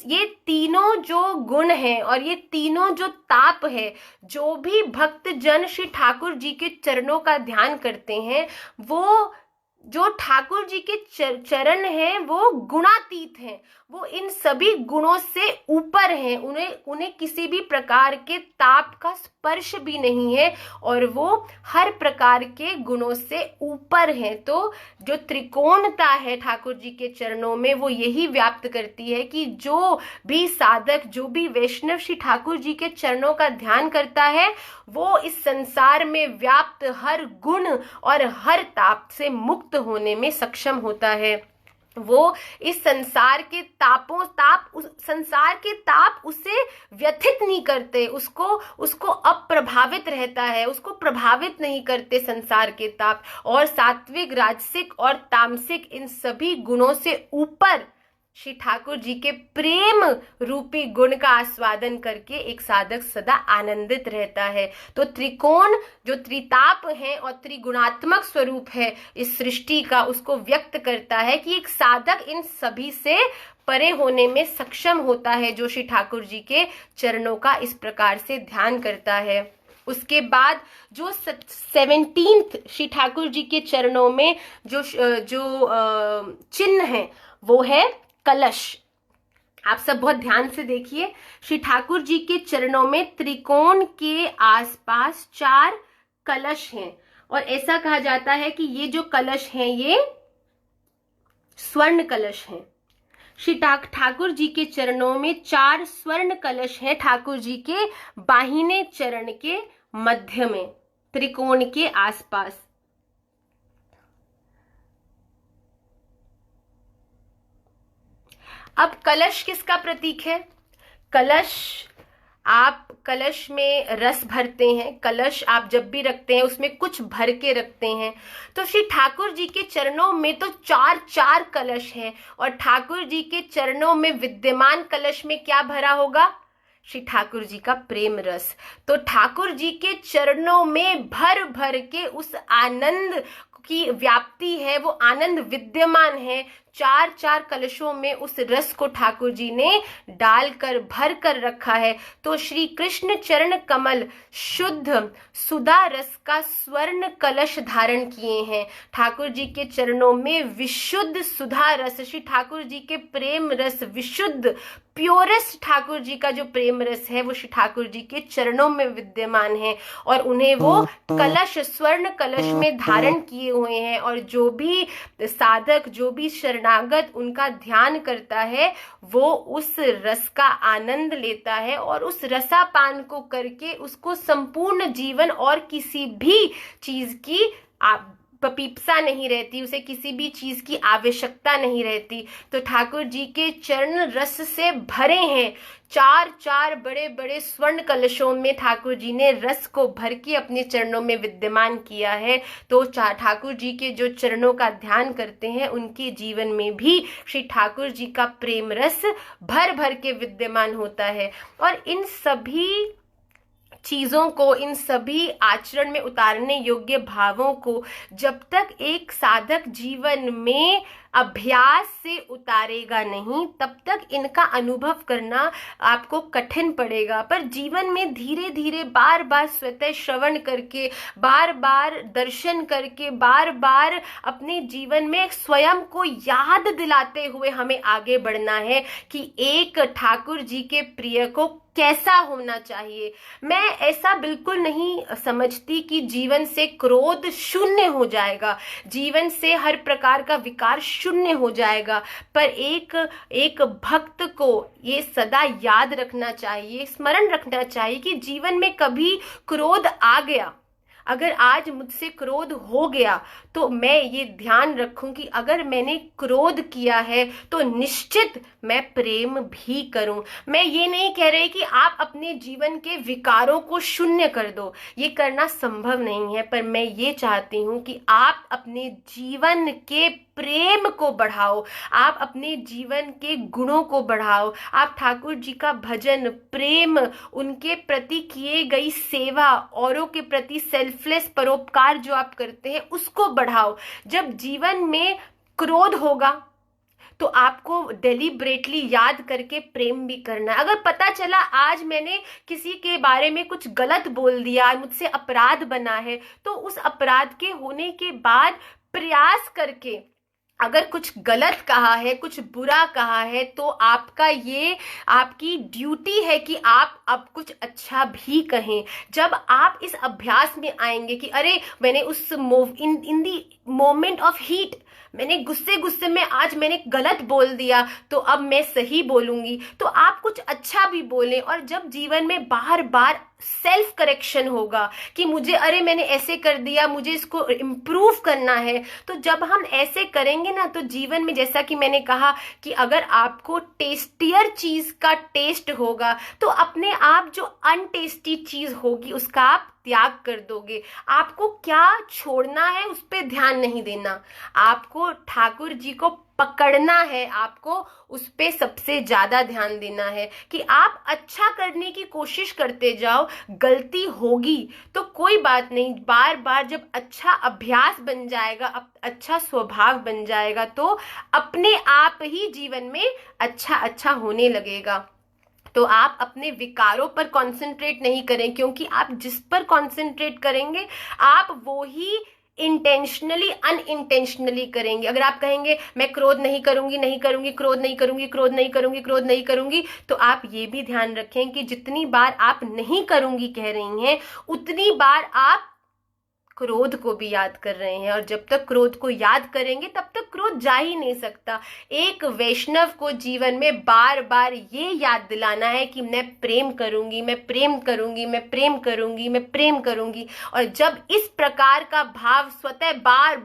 S1: ये तीनों जो गुण हैं और ये तीनों जो ताप है, जो भी भक्त जन श्री ठाकुर जी के चरणों का ध्यान करते हैं, वो जो ठाकुर जी के चरण हैं वो गुणातीत हैं, वो इन सभी गुणों से ऊपर हैं। उन्हें किसी भी प्रकार के ताप का स्पर्श भी नहीं है और वो हर प्रकार के गुणों से ऊपर हैं। तो जो त्रिकोणता है ठाकुर जी के चरणों में, वो यही व्याप्त करती है कि जो भी साधक, जो भी वैष्णव श्री ठाकुर जी के चरणों का ध्यान करता है, वो इस संसार में व्याप्त हर गुण और हर ताप से मुक्त होने में सक्षम होता है। वो इस संसार के संसार के ताप उसे व्यथित नहीं करते, उसको अप्रभावित रहता है, उसको प्रभावित नहीं करते संसार के ताप। और सात्विक, राजसिक और तामसिक इन सभी गुणों से ऊपर श्री ठाकुर जी के प्रेम रूपी गुण का आस्वादन करके एक साधक सदा आनंदित रहता है। तो त्रिकोण जो त्रिताप है और त्रिगुणात्मक स्वरूप है इस सृष्टि का, उसको व्यक्त करता है कि एक साधक इन सभी से परे होने में सक्षम होता है जो श्री ठाकुर जी के चरणों का इस प्रकार से ध्यान करता है। उसके बाद जो 17th श्री ठाकुर जी के चरणों में जो चिन्ह है वो है कलश। आप सब बहुत ध्यान से देखिए। श्री ठाकुर जी के चरणों में त्रिकोण के आसपास 4 कलश हैं और ऐसा कहा जाता है कि ये जो कलश हैं ये स्वर्ण कलश हैं। श्री ठाकुर जी के चरणों में 4 स्वर्ण कलश हैं, ठाकुर जी के बाहिने चरण के मध्य में, त्रिकोण के आसपास। अब कलश किसका प्रतीक है? कलश आप कलश में रस भरते हैं, कलश आप जब भी रखते हैं उसमें कुछ भर के रखते हैं। तो श्री ठाकुर जी के चरणों में तो चार चार कलश हैं, और ठाकुर जी के चरणों में विद्यमान कलश में क्या भरा होगा? श्री ठाकुर जी का प्रेम रस। तो ठाकुर जी के चरणों में भर भर के उस आनंद की व्याप्ति है, वो आनंद विद्यमान है। चार चार कलशों में उस रस को ठाकुर जी ने डालकर भर कर रखा है। तो श्री कृष्ण चरण कमल शुद्ध सुधा रस का स्वर्ण कलश धारण किए हैं। ठाकुर जी के चरणों में विशुद्ध सुधा रस, श्री ठाकुर जी के प्रेम रस, विशुद्ध प्योरेस्ट ठाकुर जी का जो प्रेम रस है वो श्री ठाकुर जी के चरणों में विद्यमान है, और उन्हें वो कलश, स्वर्ण कलश में धारण किए हुए हैं। और जो भी साधक, जो भी शरणागत उनका ध्यान करता है, वो उस रस का आनंद लेता है, और उस रसापान को करके उसको संपूर्ण जीवन और किसी भी चीज की पपीप्सा नहीं रहती, उसे किसी भी चीज की आवश्यकता नहीं रहती। तो ठाकुर जी के चरण रस से भरे हैं। चार चार बड़े बड़े स्वर्ण कलशों में ठाकुर जी ने रस को भर के अपने चरणों में विद्यमान किया है। तो ठाकुर जी के जो चरणों का ध्यान करते हैं उनके जीवन में भी श्री ठाकुर जी का प्रेम रस भर भर के विद्यमान होता है। और इन सभी चीजों को, इन सभी आचरण में उतारने योग्य भावों को जब तक एक साधक जीवन में अभ्यास से उतारेगा नहीं, तब तक इनका अनुभव करना आपको कठिन पड़ेगा। पर जीवन में धीरे धीरे बार बार स्वतः श्रवण करके, बार बार दर्शन करके, बार बार अपने जीवन में स्वयं को याद दिलाते हुए हमें आगे बढ़ना है कि एक ठाकुर जी के प्रिय को कैसा होना चाहिए। मैं ऐसा बिल्कुल नहीं समझती कि जीवन से क्रोध शून्य हो जाएगा, जीवन से हर प्रकार का विकार शून्य हो जाएगा। पर एक भक्त को ये सदा याद रखना चाहिए, स्मरण रखना चाहिए कि जीवन में कभी क्रोध आ गया, अगर आज मुझसे क्रोध हो गया तो मैं ये ध्यान रखूं कि अगर मैंने क्रोध किया है तो निश्चित मैं प्रेम भी करूं। मैं ये नहीं कह रही कि आप अपने जीवन के विकारों को शून्य कर दो, ये करना संभव नहीं है। पर मैं ये चाहती हूं कि आप अपने जीवन के प्रेम को बढ़ाओ, आप अपने जीवन के गुणों को बढ़ाओ, आप ठाकुर जी का भजन, प्रेम, उनके प्रति किए गई सेवा, औरों के प्रति सेल्फलेस परोपकार जो आप करते हैं उसको बढ़ाओ। जब जीवन में क्रोध होगा तो आपको डेलिब्रेटली याद करके प्रेम भी करना है। अगर पता चला आज मैंने किसी के बारे में कुछ गलत बोल दिया, मुझसे अपराध बना है, तो उस अपराध के होने के बाद प्रयास करके अगर कुछ गलत कहा है, कुछ बुरा कहा है, तो आपकी ड्यूटी है कि आप अब कुछ अच्छा भी कहें। जब आप इस अभ्यास में आएंगे कि अरे मैंने इन दी मोमेंट ऑफ हीट, मैंने गुस्से में आज मैंने गलत बोल दिया, तो अब मैं सही बोलूंगी, तो आप कुछ अच्छा भी बोलें। और जब जीवन में बार बार सेल्फ करेक्शन होगा कि अरे मैंने ऐसे कर दिया, मुझे इसको इम्प्रूव करना है, तो जब हम ऐसे करेंगे ना, तो जीवन में, जैसा कि मैंने कहा कि अगर आपको टेस्टियर चीज का टेस्ट होगा तो अपने आप जो अनटेस्टी चीज होगी उसका आप त्याग कर दोगे। आपको क्या छोड़ना है उस पर ध्यान नहीं देना, आपको ठाकुर जी को पकड़ना है, आपको उस पे सबसे ज्यादा ध्यान देना है कि आप अच्छा करने की कोशिश करते जाओ। गलती होगी तो कोई बात नहीं, बार बार जब अच्छा अभ्यास बन जाएगा, अच्छा स्वभाव बन जाएगा, तो अपने आप ही जीवन में अच्छा होने लगेगा। तो आप अपने विकारों पर कंसंट्रेट नहीं करें, क्योंकि आप जिस पर कंसंट्रेट करेंगे आप वो ही इंटेंशनली अनइंटेंशनली करेंगे। अगर आप कहेंगे मैं क्रोध नहीं करूंगी, क्रोध नहीं करूंगी, तो आप ये भी ध्यान रखें कि जितनी बार आप नहीं करूंगी कह रही हैं, उतनी बार आप क्रोध को भी याद कर रहे हैं। और जब तक क्रोध को याद करेंगे तब तक क्रोध जा ही नहीं सकता। एक वैष्णव को जीवन में बार बार ये याद दिलाना है कि मैं प्रेम करूंगी, मैं प्रेम करूंगी, मैं प्रेम करूंगी, मैं प्रेम करूंगी। और जब इस प्रकार का भाव स्वतः बार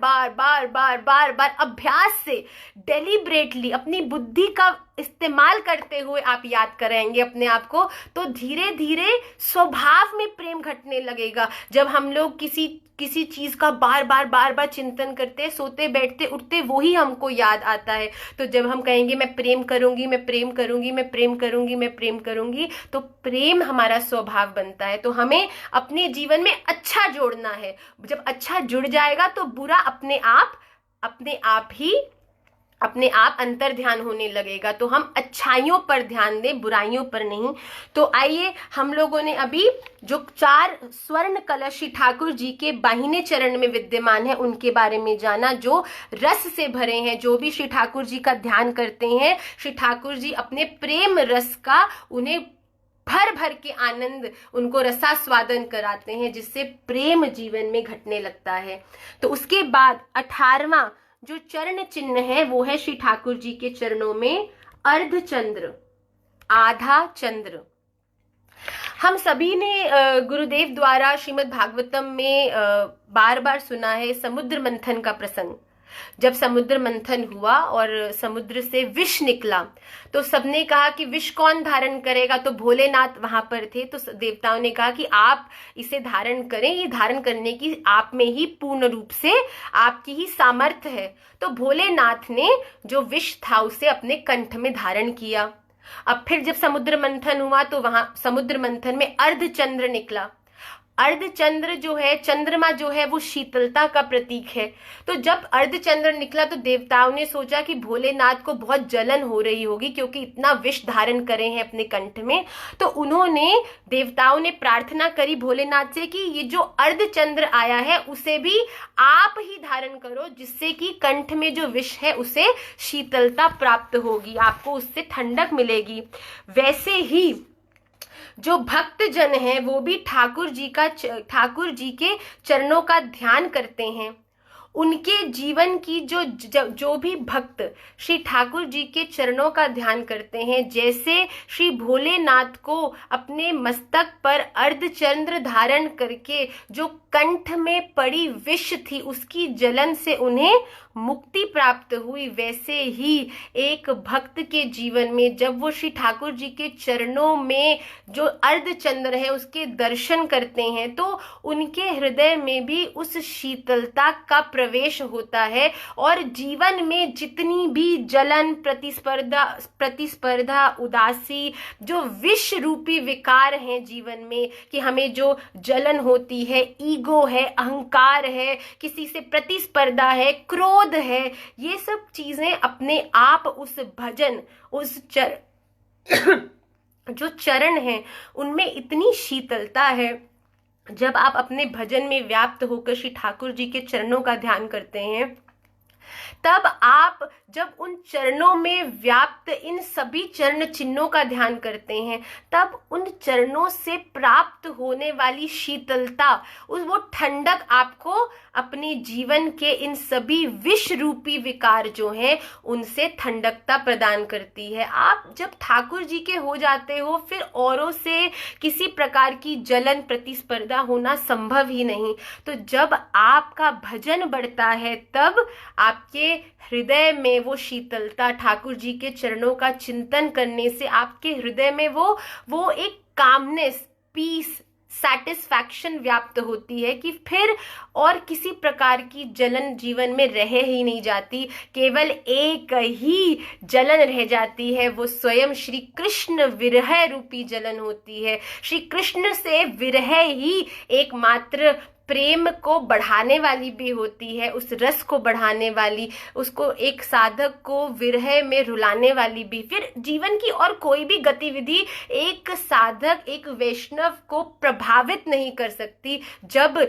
S1: बार अभ्यास से डेलिब्रेटली अपनी बुद्धि का इस्तेमाल करते हुए आप याद करेंगे अपने आप को, तो धीरे धीरे स्वभाव में प्रेम घटने लगेगा। जब हम लोग किसी किसी चीज का बार बार चिंतन करते हैं, सोते बैठते उठते वही हमको याद आता है। तो जब हम कहेंगे मैं प्रेम करूंगी, मैं प्रेम करूंगी, मैं प्रेम करूंगी, मैं प्रेम करूंगी, तो प्रेम हमारा स्वभाव बनता है। तो हमें अपने जीवन में अच्छा जोड़ना है। जब अच्छा जुड़ जाएगा तो बुरा अपने आप अंतर ध्यान होने लगेगा। तो हम अच्छाइयों पर ध्यान दें, बुराइयों पर नहीं। तो आइए, हम लोगों ने अभी जो 4 स्वर्ण कलश श्री ठाकुर जी के बाहिने चरण में विद्यमान है उनके बारे में जाना, जो रस से भरे हैं। जो भी श्री ठाकुर जी का ध्यान करते हैं, श्री ठाकुर जी अपने प्रेम रस का उन्हें भर भर के आनंद, उनको रसास्वादन कराते हैं, जिससे प्रेम जीवन में घटने लगता है। तो उसके बाद 18वां जो चरण चिन्ह है वो है श्री ठाकुर जी के चरणों में अर्धचंद्र, आधा चंद्र। हम सभी ने गुरुदेव द्वारा श्रीमद् भागवतम में बार बार सुना है समुद्र मंथन का प्रसंग। जब समुद्र मंथन हुआ और समुद्र से विष निकला, तो सबने कहा कि विष कौन धारण करेगा। तो भोलेनाथ वहां पर थे, तो देवताओं ने कहा कि आप इसे धारण करें, ये धारण करने की आप में ही पूर्ण रूप से आपकी ही सामर्थ्य है। तो भोलेनाथ ने जो विष था उसे अपने कंठ में धारण किया। अब फिर जब समुद्र मंथन हुआ तो वहां समुद्र मंथन में अर्धचंद्र निकला। अर्धचंद्र जो है, चंद्रमा जो है, वो शीतलता का प्रतीक है। तो जब अर्धचंद्र निकला तो देवताओं ने सोचा कि भोलेनाथ को बहुत जलन हो रही होगी, क्योंकि इतना विष धारण करे हैं अपने कंठ में। तो देवताओं ने प्रार्थना करी भोलेनाथ से कि ये जो अर्धचंद्र आया है उसे भी आप ही धारण करो, जिससे कि कंठ में जो विष है उसे शीतलता प्राप्त होगी, आपको उससे ठंडक मिलेगी। वैसे ही जो भक्त जन है वो भी ठाकुर जी के चरणों का ध्यान करते हैं। उनके जीवन की जो भी भक्त श्री ठाकुर जी के चरणों का ध्यान करते हैं, जैसे श्री भोलेनाथ को अपने मस्तक पर अर्धचंद्र धारण करके जो कंठ में पड़ी विष थी उसकी जलन से उन्हें मुक्ति प्राप्त हुई, वैसे ही एक भक्त के जीवन में जब वो श्री ठाकुर जी के चरणों में जो अर्धचंद्र है उसके दर्शन करते हैं तो उनके हृदय में भी उस शीतलता का प्रवेश होता है। और जीवन में जितनी भी जलन, प्रतिस्पर्धा, उदासी, जो विष रूपी विकार हैं जीवन में, कि हमें जो जलन होती है, ईगो है, अहंकार है, किसी से प्रतिस्पर्धा है, क्रोध है, ये सब चीजें अपने आप उस भजन, जो चरण है उनमें इतनी शीतलता है। जब आप अपने भजन में व्याप्त होकर श्री ठाकुर जी के चरणों का ध्यान करते हैं, तब आप जब उन चरणों में व्याप्त इन सभी चरण चिन्हों का ध्यान करते हैं, तब उन चरणों से प्राप्त होने वाली शीतलता, वो ठंडक आपको अपने जीवन के इन सभी विष रूपी विकार जो हैं उनसे ठंडकता प्रदान करती है। आप जब ठाकुर जी के हो जाते हो, फिर औरों से किसी प्रकार की जलन, प्रतिस्पर्धा होना संभव ही नहीं। तो जब आपका भजन बढ़ता है, तब आपके हृदय में वो शीतलता, ठाकुर जी के चरणों का चिंतन करने से आपके हृदय में वो एक कामनेस, पीस, सैटिस्फैक्शन व्याप्त होती है कि फिर और किसी प्रकार की जलन जीवन में रह ही नहीं जाती। केवल एक ही जलन रह जाती है, वो स्वयं श्री कृष्ण विरह रूपी जलन होती है। श्री कृष्ण से विरह ही एकमात्र प्रेम को बढ़ाने वाली भी होती है, उस रस को बढ़ाने वाली, उसको एक साधक को विरह में रुलाने वाली भी। फिर जीवन की और कोई भी गतिविधि एक साधक, एक वैष्णव को प्रभावित नहीं कर सकती, जब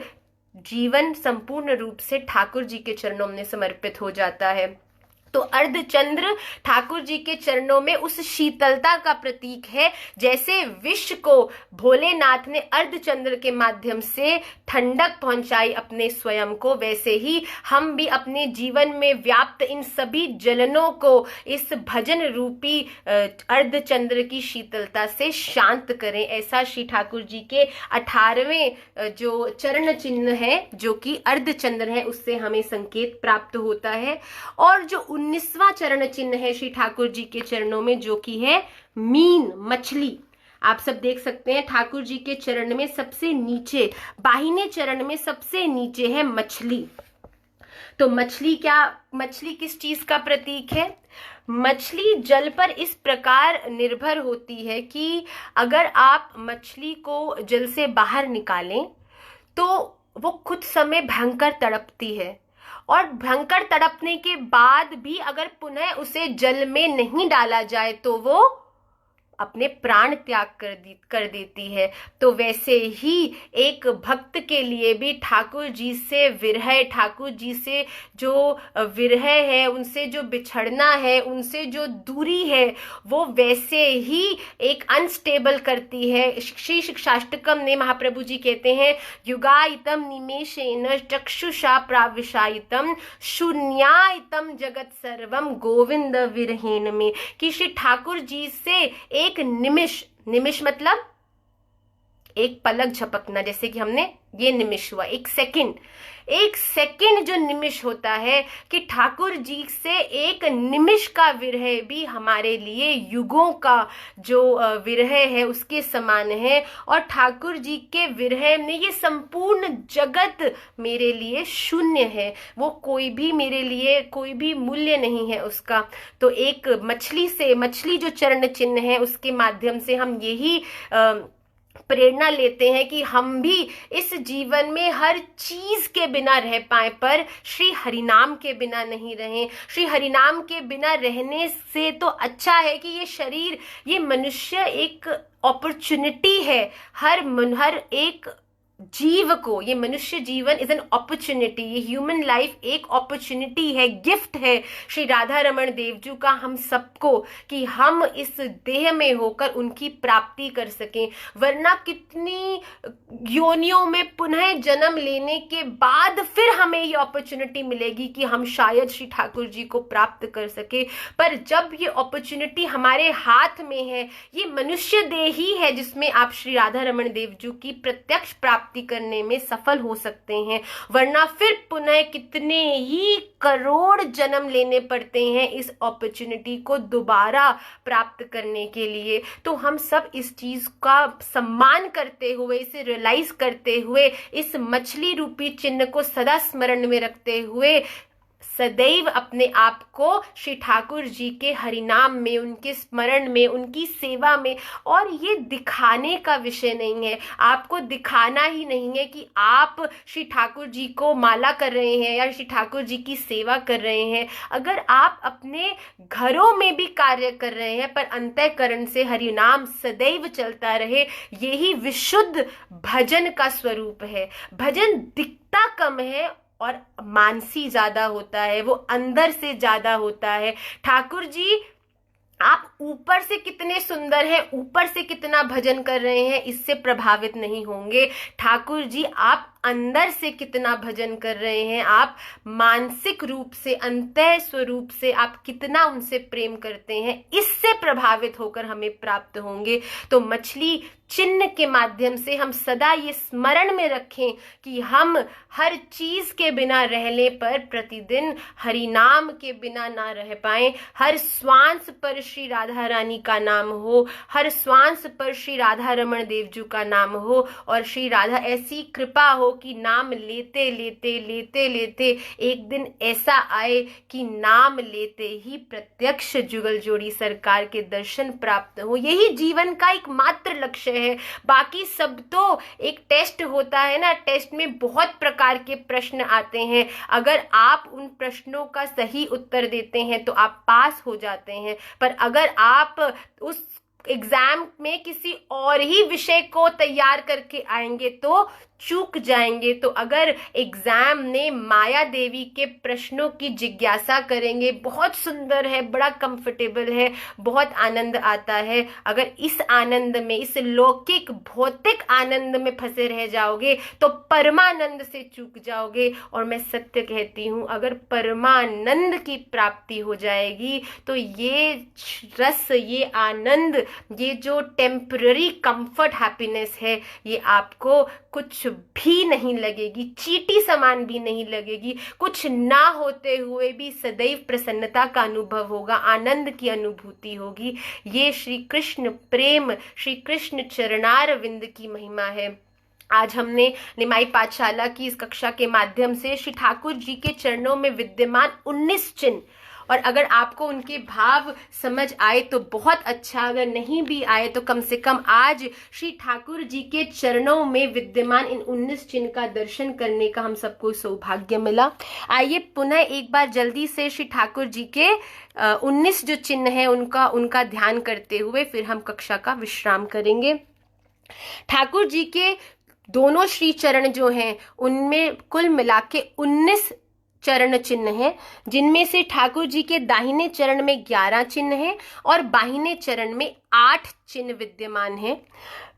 S1: जीवन संपूर्ण रूप से ठाकुर जी के चरणों में समर्पित हो जाता है। तो अर्धचंद्र ठाकुर जी के चरणों में उस शीतलता का प्रतीक है। जैसे विष को भोलेनाथ ने अर्धचंद्र के माध्यम से ठंडक पहुंचाई अपने स्वयं को, वैसे ही हम भी अपने जीवन में व्याप्त इन सभी जलनों को इस भजन रूपी अर्धचंद्र की शीतलता से शांत करें। ऐसा श्री ठाकुर जी के 18वें जो चरण चिन्ह है, जो कि अर्धचंद्र है, उससे हमें संकेत प्राप्त होता है। और जो 19वां चरण चिन्ह है श्री ठाकुर जी के चरणों में, जो कि है मीन, मछली। आप सब देख सकते हैं ठाकुर जी के चरण में सबसे नीचे, बाहिने चरण में सबसे नीचे है मछली। तो मछली मछली किस चीज का प्रतीक है? मछली जल पर इस प्रकार निर्भर होती है कि अगर आप मछली को जल से बाहर निकालें तो वो कुछ समय भयंकर तड़पती है, और भयंकर तड़पने के बाद भी अगर पुनः उसे जल में नहीं डाला जाए तो वो अपने प्राण त्याग कर देती है। तो वैसे ही एक भक्त के लिए भी ठाकुर जी से विरह, ठाकुर जी से जो विरह है, उनसे जो बिछड़ना है, उनसे जो दूरी है, वो वैसे ही एक अनस्टेबल करती है। श्री शिक्षाष्टकम में महाप्रभु जी कहते हैं, युगायतम निमेषेन चक्षुषा प्राविशायितम शून्यायतम जगत सर्वम गोविंद विरहेन में, कि श्री ठाकुर जी से एक निमिष मतलब एक पलक झपकना, जैसे कि हमने ये निमिष हुआ, एक सेकंड जो निमिष होता है, कि ठाकुर जी से एक निमिष का विरह भी हमारे लिए युगों का जो विरह है उसके समान है। और ठाकुर जी के विरह में ये संपूर्ण जगत मेरे लिए शून्य है, वो कोई भी मेरे लिए कोई भी मूल्य नहीं है उसका। तो एक मछली जो चरण चिन्ह है, उसके माध्यम से हम यही प्रेरणा लेते हैं कि हम भी इस जीवन में हर चीज के बिना रह पाए, पर श्री हरिनाम के बिना नहीं रहें। श्री हरिनाम के बिना रहने से तो अच्छा है कि ये शरीर, ये मनुष्य एक अपॉर्चुनिटी है, हर एक जीव को, ये मनुष्य जीवन इज एन अपॉर्चुनिटी, ये ह्यूमन लाइफ एक अपॉर्चुनिटी है, गिफ्ट है श्री राधा रमण देवजू का हम सबको, कि हम इस देह में होकर उनकी प्राप्ति कर सकें। वरना कितनी योनियों में पुनः जन्म लेने के बाद फिर हमें ये अपॉर्चुनिटी मिलेगी कि हम शायद श्री ठाकुर जी को प्राप्त कर सके। पर जब ये अपॉर्चुनिटी हमारे हाथ में है, ये मनुष्य देह ही है जिसमें आप श्री राधा रमण देवजू की प्रत्यक्ष प्राप्ति करने में सफल हो सकते हैं। वरना फिर पुनः कितने ही करोड़ जन्म लेने पड़ते हैं इस अपॉर्चुनिटी को दोबारा प्राप्त करने के लिए। तो हम सब इस चीज का सम्मान करते हुए, इसे रियलाइज करते हुए, इस मछली रूपी चिन्ह को सदा स्मरण में रखते हुए सदैव अपने आप को श्री ठाकुर जी के हरिनाम में, उनके स्मरण में, उनकी सेवा में, और ये दिखाने का विषय नहीं है, आपको दिखाना ही नहीं है कि आप श्री ठाकुर जी को माला कर रहे हैं या श्री ठाकुर जी की सेवा कर रहे हैं। अगर आप अपने घरों में भी कार्य कर रहे हैं पर अंतःकरण से हरिनाम सदैव चलता रहे, यही विशुद्ध भजन का स्वरूप है। भजन दिखता कम है और मानसी ज्यादा होता है, वो अंदर से ज्यादा होता है। ठाकुर जी आप ऊपर से कितने सुंदर हैं, ऊपर से कितना भजन कर रहे हैं, इससे प्रभावित नहीं होंगे। ठाकुर जी आप अंदर से कितना भजन कर रहे हैं, आप मानसिक रूप से, अंतः स्वरूप से आप कितना उनसे प्रेम करते हैं, इससे प्रभावित होकर हमें प्राप्त होंगे। तो मछली चिन्ह के माध्यम से हम सदा ये स्मरण में रखें कि हम हर चीज के बिना रहने पर प्रतिदिन हरिनाम के बिना ना रह पाए। हर श्वास पर श्री राधा रानी का नाम हो, हर श्वास पर श्री राधा रमण देवजू का नाम हो, और श्री राधा ऐसी कृपा हो कि नाम लेते लेते लेते लेते एक दिन ऐसा आए कि नाम लेते ही प्रत्यक्ष जुगल जोड़ी सरकार के दर्शन प्राप्त हो। यही जीवन का एक मात्र लक्ष्य है। बाकी सब तो एक टेस्ट होता है ना, टेस्ट में बहुत प्रकार के प्रश्न आते हैं, अगर आप उन प्रश्नों का सही उत्तर देते हैं तो आप पास हो जाते हैं। पर अगर आप उस एग्जाम में किसी और ही विषय को तैयार करके आएंगे तो चूक जाएंगे। तो अगर एग्जाम ने माया देवी के प्रश्नों की जिज्ञासा करेंगे, बहुत सुंदर है, बड़ा कंफर्टेबल है, बहुत आनंद आता है। अगर इस आनंद में, इस लौकिक भौतिक आनंद में फंसे रह जाओगे तो परमानंद से चूक जाओगे। और मैं सत्य कहती हूँ, अगर परमानंद की प्राप्ति हो जाएगी तो ये रस, ये आनंद, ये जो टेम्पररी कंफर्ट हैप्पीनेस है, ये आपको कुछ भी नहीं लगेगी, चींटी समान भी नहीं लगेगी। कुछ ना होते हुए भी सदैव प्रसन्नता का अनुभव होगा, आनंद की अनुभूति होगी। ये श्री कृष्ण प्रेम, श्री कृष्ण चरणारविंद की महिमा है। आज हमने निमाई पाठशाला की इस कक्षा के माध्यम से श्री ठाकुर जी के चरणों में विद्यमान 19 चिन्ह, और अगर आपको उनके भाव समझ आए तो बहुत अच्छा, अगर नहीं भी आए तो कम से कम आज श्री ठाकुर जी के चरणों में विद्यमान इन 19 चिन्ह का दर्शन करने का हम सबको सौभाग्य मिला। आइए पुनः एक बार जल्दी से श्री ठाकुर जी के 19 जो चिन्ह हैं उनका ध्यान करते हुए फिर हम कक्षा का विश्राम करेंगे। ठाकुर जी के दोनों श्री चरण जो हैं उनमें कुल मिला के 19 चरण चिन्ह हैं, जिनमें से ठाकुर जी के दाहिने चरण में 11 चिन्ह हैं और बाहिने चरण में 8 चिन्ह विद्यमान हैं।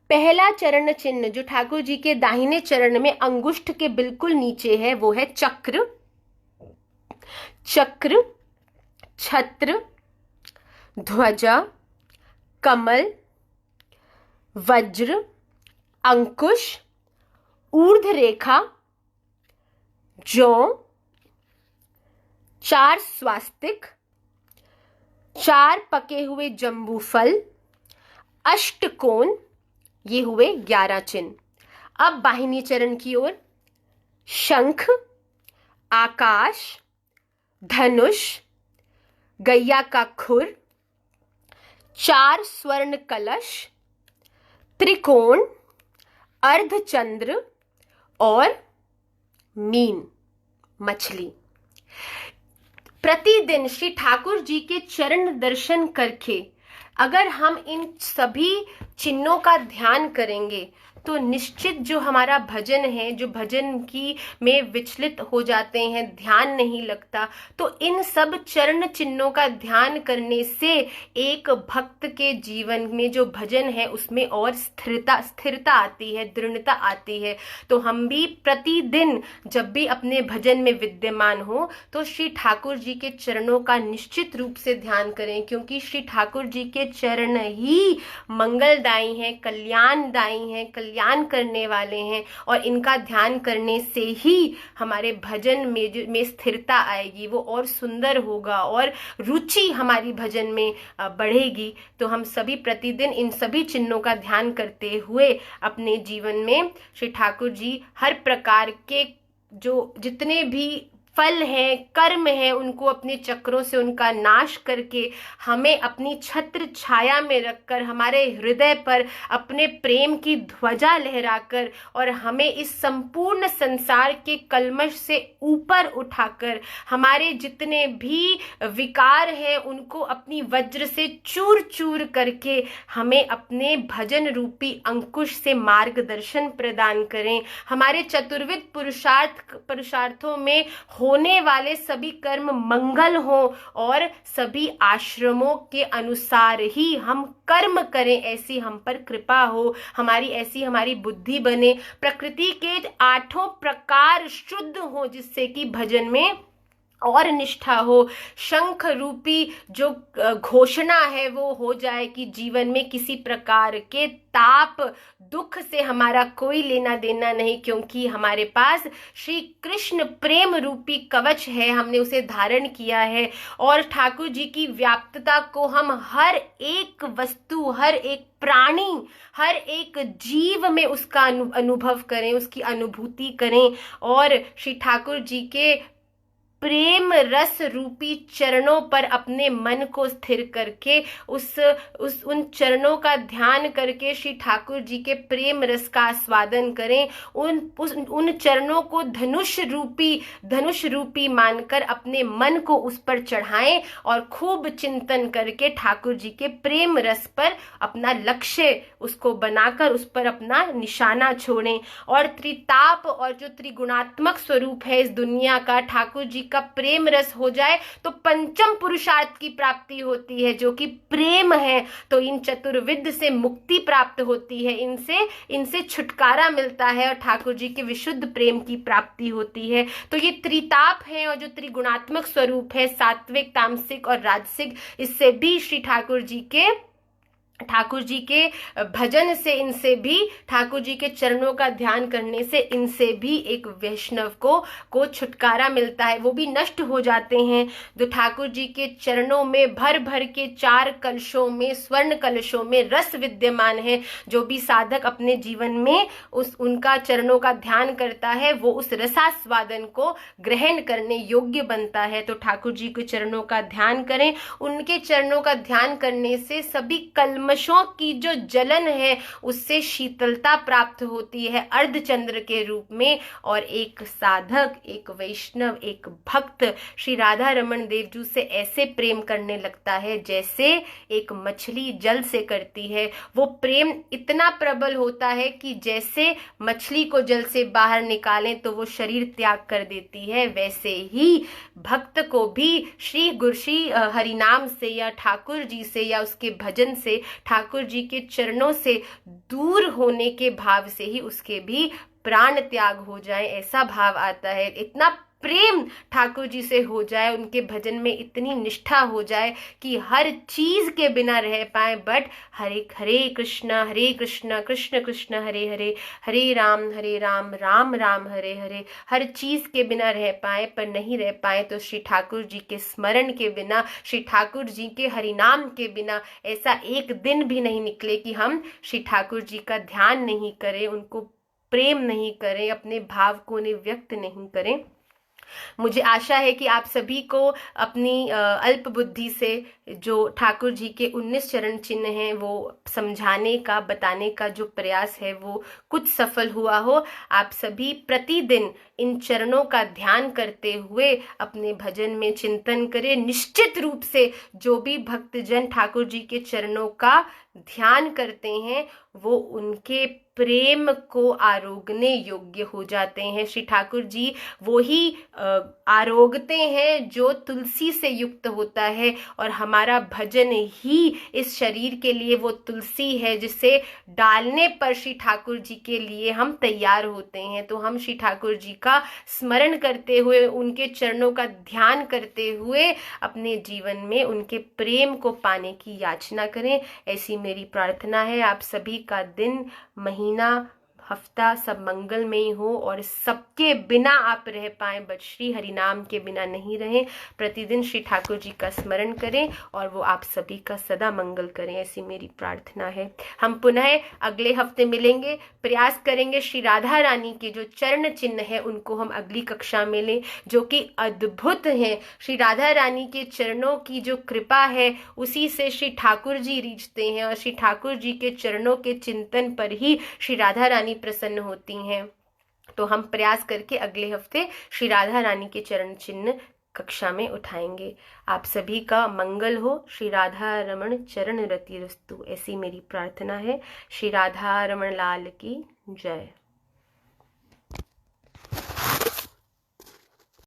S1: पहला चरण चिन्ह जो ठाकुर जी के दाहिने चरण में अंगुष्ठ के बिल्कुल नीचे है वो है चक्र, छत्र, ध्वजा, कमल, वज्र, अंकुश, ऊर्ध्व रेखा, जौ, 4 स्वास्तिक, 4 पके हुए जंबू फल, अष्टकोण, ये हुए 11 चिन्ह। अब बाहिनी चरण की ओर शंख, आकाश, धनुष, गैया का खुर, 4 स्वर्ण कलश, त्रिकोण, अर्धचंद्र और मीन, मछली। प्रतिदिन श्री ठाकुर जी के चरण दर्शन करके अगर हम इन सभी चिन्हों का ध्यान करेंगे तो निश्चित जो हमारा भजन है, जो भजन की में विचलित हो जाते हैं, ध्यान नहीं लगता, तो इन सब चरण चिन्हों का ध्यान करने से एक भक्त के जीवन में जो भजन है उसमें और स्थिरता आती है, दृढ़ता आती है। तो हम भी प्रतिदिन जब भी अपने भजन में विद्यमान हो तो श्री ठाकुर जी के चरणों का निश्चित रूप से ध्यान करें, क्योंकि श्री ठाकुर जी के चरण ही मंगलदायी हैं, कल्याणदायी हैं, कल्याण करने वाले हैं, और इनका ध्यान करने से ही हमारे भजन में स्थिरता आएगी, वो और सुंदर होगा और रुचि हमारी भजन में बढ़ेगी। तो हम सभी प्रतिदिन इन सभी चिन्हों का ध्यान करते हुए अपने जीवन में श्री ठाकुर जी हर प्रकार के जो जितने भी फल हैं, कर्म हैं, उनको अपने चक्रों से उनका नाश करके हमें अपनी छत्र छाया में रखकर, हमारे हृदय पर अपने प्रेम की ध्वजा लहराकर और हमें इस संपूर्ण संसार के कल्मश से ऊपर उठाकर हमारे जितने भी विकार हैं उनको अपनी वज्र से चूर चूर करके हमें अपने भजन रूपी अंकुश से मार्गदर्शन प्रदान करें। हमारे चतुर्विध पुरुषार्थों में होने वाले सभी कर्म मंगल हो और सभी आश्रमों के अनुसार ही हम कर्म करें, ऐसी हम पर कृपा हो, हमारी बुद्धि बने, प्रकृति के 8 प्रकार शुद्ध हो जिससे कि भजन में और निष्ठा हो। शंख रूपी जो घोषणा है वो हो जाए कि जीवन में किसी प्रकार के ताप दुख से हमारा कोई लेना देना नहीं, क्योंकि हमारे पास श्री कृष्ण प्रेम रूपी कवच है, हमने उसे धारण किया है। और ठाकुर जी की व्याप्तता को हम हर एक वस्तु, हर एक प्राणी, हर एक जीव में उसका अनुभव करें, उसकी अनुभूति करें, और श्री ठाकुर जी के प्रेम रस रूपी चरणों पर अपने मन को स्थिर करके उन चरणों का ध्यान करके श्री ठाकुर जी के प्रेम रस का आस्वादन करें। उन चरणों को धनुष रूपी मानकर अपने मन को उस पर चढ़ाएं और खूब चिंतन करके ठाकुर जी के प्रेम रस पर अपना लक्ष्य उसको बनाकर उस पर अपना निशाना छोड़ें। और त्रिताप और जो त्रिगुणात्मक स्वरूप है इस दुनिया का, ठाकुर जी का प्रेम रस हो जाए तो पंचम पुरुषार्थ की प्राप्ति होती है जो कि प्रेम है। तो इन चतुर्विद से मुक्ति प्राप्त होती है, इनसे छुटकारा मिलता है और ठाकुर जी के विशुद्ध प्रेम की प्राप्ति होती है। तो ये त्रिताप है और जो त्रिगुणात्मक स्वरूप है, सात्विक, तामसिक और राजसिक, इससे भी श्री ठाकुर जी के ठाकुर जी के भजन से, इनसे भी, ठाकुर जी के चरणों का ध्यान करने से इनसे भी एक वैष्णव को छुटकारा मिलता है, वो भी नष्ट हो जाते हैं। जो ठाकुर जी के चरणों में भर भर के 4 कलशों में, स्वर्ण कलशों में रस विद्यमान है। जो भी साधक अपने जीवन में उनका चरणों का ध्यान करता है, वो उस रसास्वादन को ग्रहण करने योग्य बनता है। तो ठाकुर जी के चरणों का ध्यान करें। उनके चरणों का ध्यान करने से सभी कल्मशों की जो जलन है उससे शीतलता प्राप्त होती है अर्धचंद्र के रूप में। और एक साधक, एक वैष्णव, एक भक्त श्री राधा रमन देव जी से ऐसे प्रेम करने लगता है जैसे एक मछली जल से करती है। वो प्रेम इतना प्रबल होता है कि जैसे मछली को जल से बाहर निकालें तो वो शरीर त्याग कर देती है, वैसे ही भक्त को भी श्री हरिनाम से या ठाकुर जी से या उसके भजन से, ठाकुर जी के चरणों से दूर होने के भाव से ही उसके भी प्राण त्याग हो जाए, ऐसा भाव आता है। इतना प्रेम ठाकुर जी से हो जाए, उनके भजन में इतनी निष्ठा हो जाए कि हर चीज के बिना रह पाए, बट हरे हरे कृष्ण कृष्ण कृष्ण हरे हरे, हरे राम राम राम हरे हरे, हर चीज के बिना रह पाए। पर नहीं रह पाए तो श्री ठाकुर जी के स्मरण के बिना, श्री ठाकुर जी के हरिनाम के बिना ऐसा एक दिन भी नहीं निकले कि हम श्री ठाकुर जी का ध्यान नहीं करें, उनको प्रेम नहीं करें, अपने भाव को उन्हें व्यक्त नहीं करें। मुझे आशा है कि आप सभी को अपनी अल्प बुद्धि से जो ठाकुर जी के 19 चरण चिन्ह हैं वो समझाने का, बताने का जो प्रयास है वो कुछ सफल हुआ हो। आप सभी प्रतिदिन इन चरणों का ध्यान करते हुए अपने भजन में चिंतन करें। निश्चित रूप से जो भी भक्तजन ठाकुर जी के चरणों का ध्यान करते हैं वो उनके प्रेम को आरोगने योग्य हो जाते हैं। श्री ठाकुर जी वो ही आरोगते हैं जो तुलसी से युक्त होता है, और हमारा भजन ही इस शरीर के लिए वो तुलसी है जिसे डालने पर श्री ठाकुर जी के लिए हम तैयार होते हैं। तो हम श्री ठाकुर जी का स्मरण करते हुए, उनके चरणों का ध्यान करते हुए अपने जीवन में उनके प्रेम को पाने की याचना करें, ऐसी मेरी प्रार्थना है। आप सभी का दिन, महीना, हफ्ता सब मंगलमय हो और सबके बिना आप रह पाए, बट श्री हरिनाम के बिना नहीं रहें। प्रतिदिन श्री ठाकुर जी का स्मरण करें और वो आप सभी का सदा मंगल करें, ऐसी मेरी प्रार्थना है। हम पुनः अगले हफ्ते मिलेंगे, प्रयास करेंगे श्री राधा रानी के जो चरण चिन्ह है उनको हम अगली कक्षा में लें, जो कि अद्भुत हैं। श्री राधा रानी के चरणों की जो कृपा है उसी से श्री ठाकुर जी रीझते हैं, और श्री ठाकुर जी के चरणों के चिंतन पर ही श्री राधा रानी प्रसन्न होती हैं। तो हम प्रयास करके अगले हफ्ते श्री राधा रानी के चरण चिन्ह कक्षा में उठाएंगे। आप सभी का मंगल हो। श्री राधा रमण चरण रतिरस्तु, ऐसी मेरी प्रार्थना है। श्री राधा रमण लाल की जय।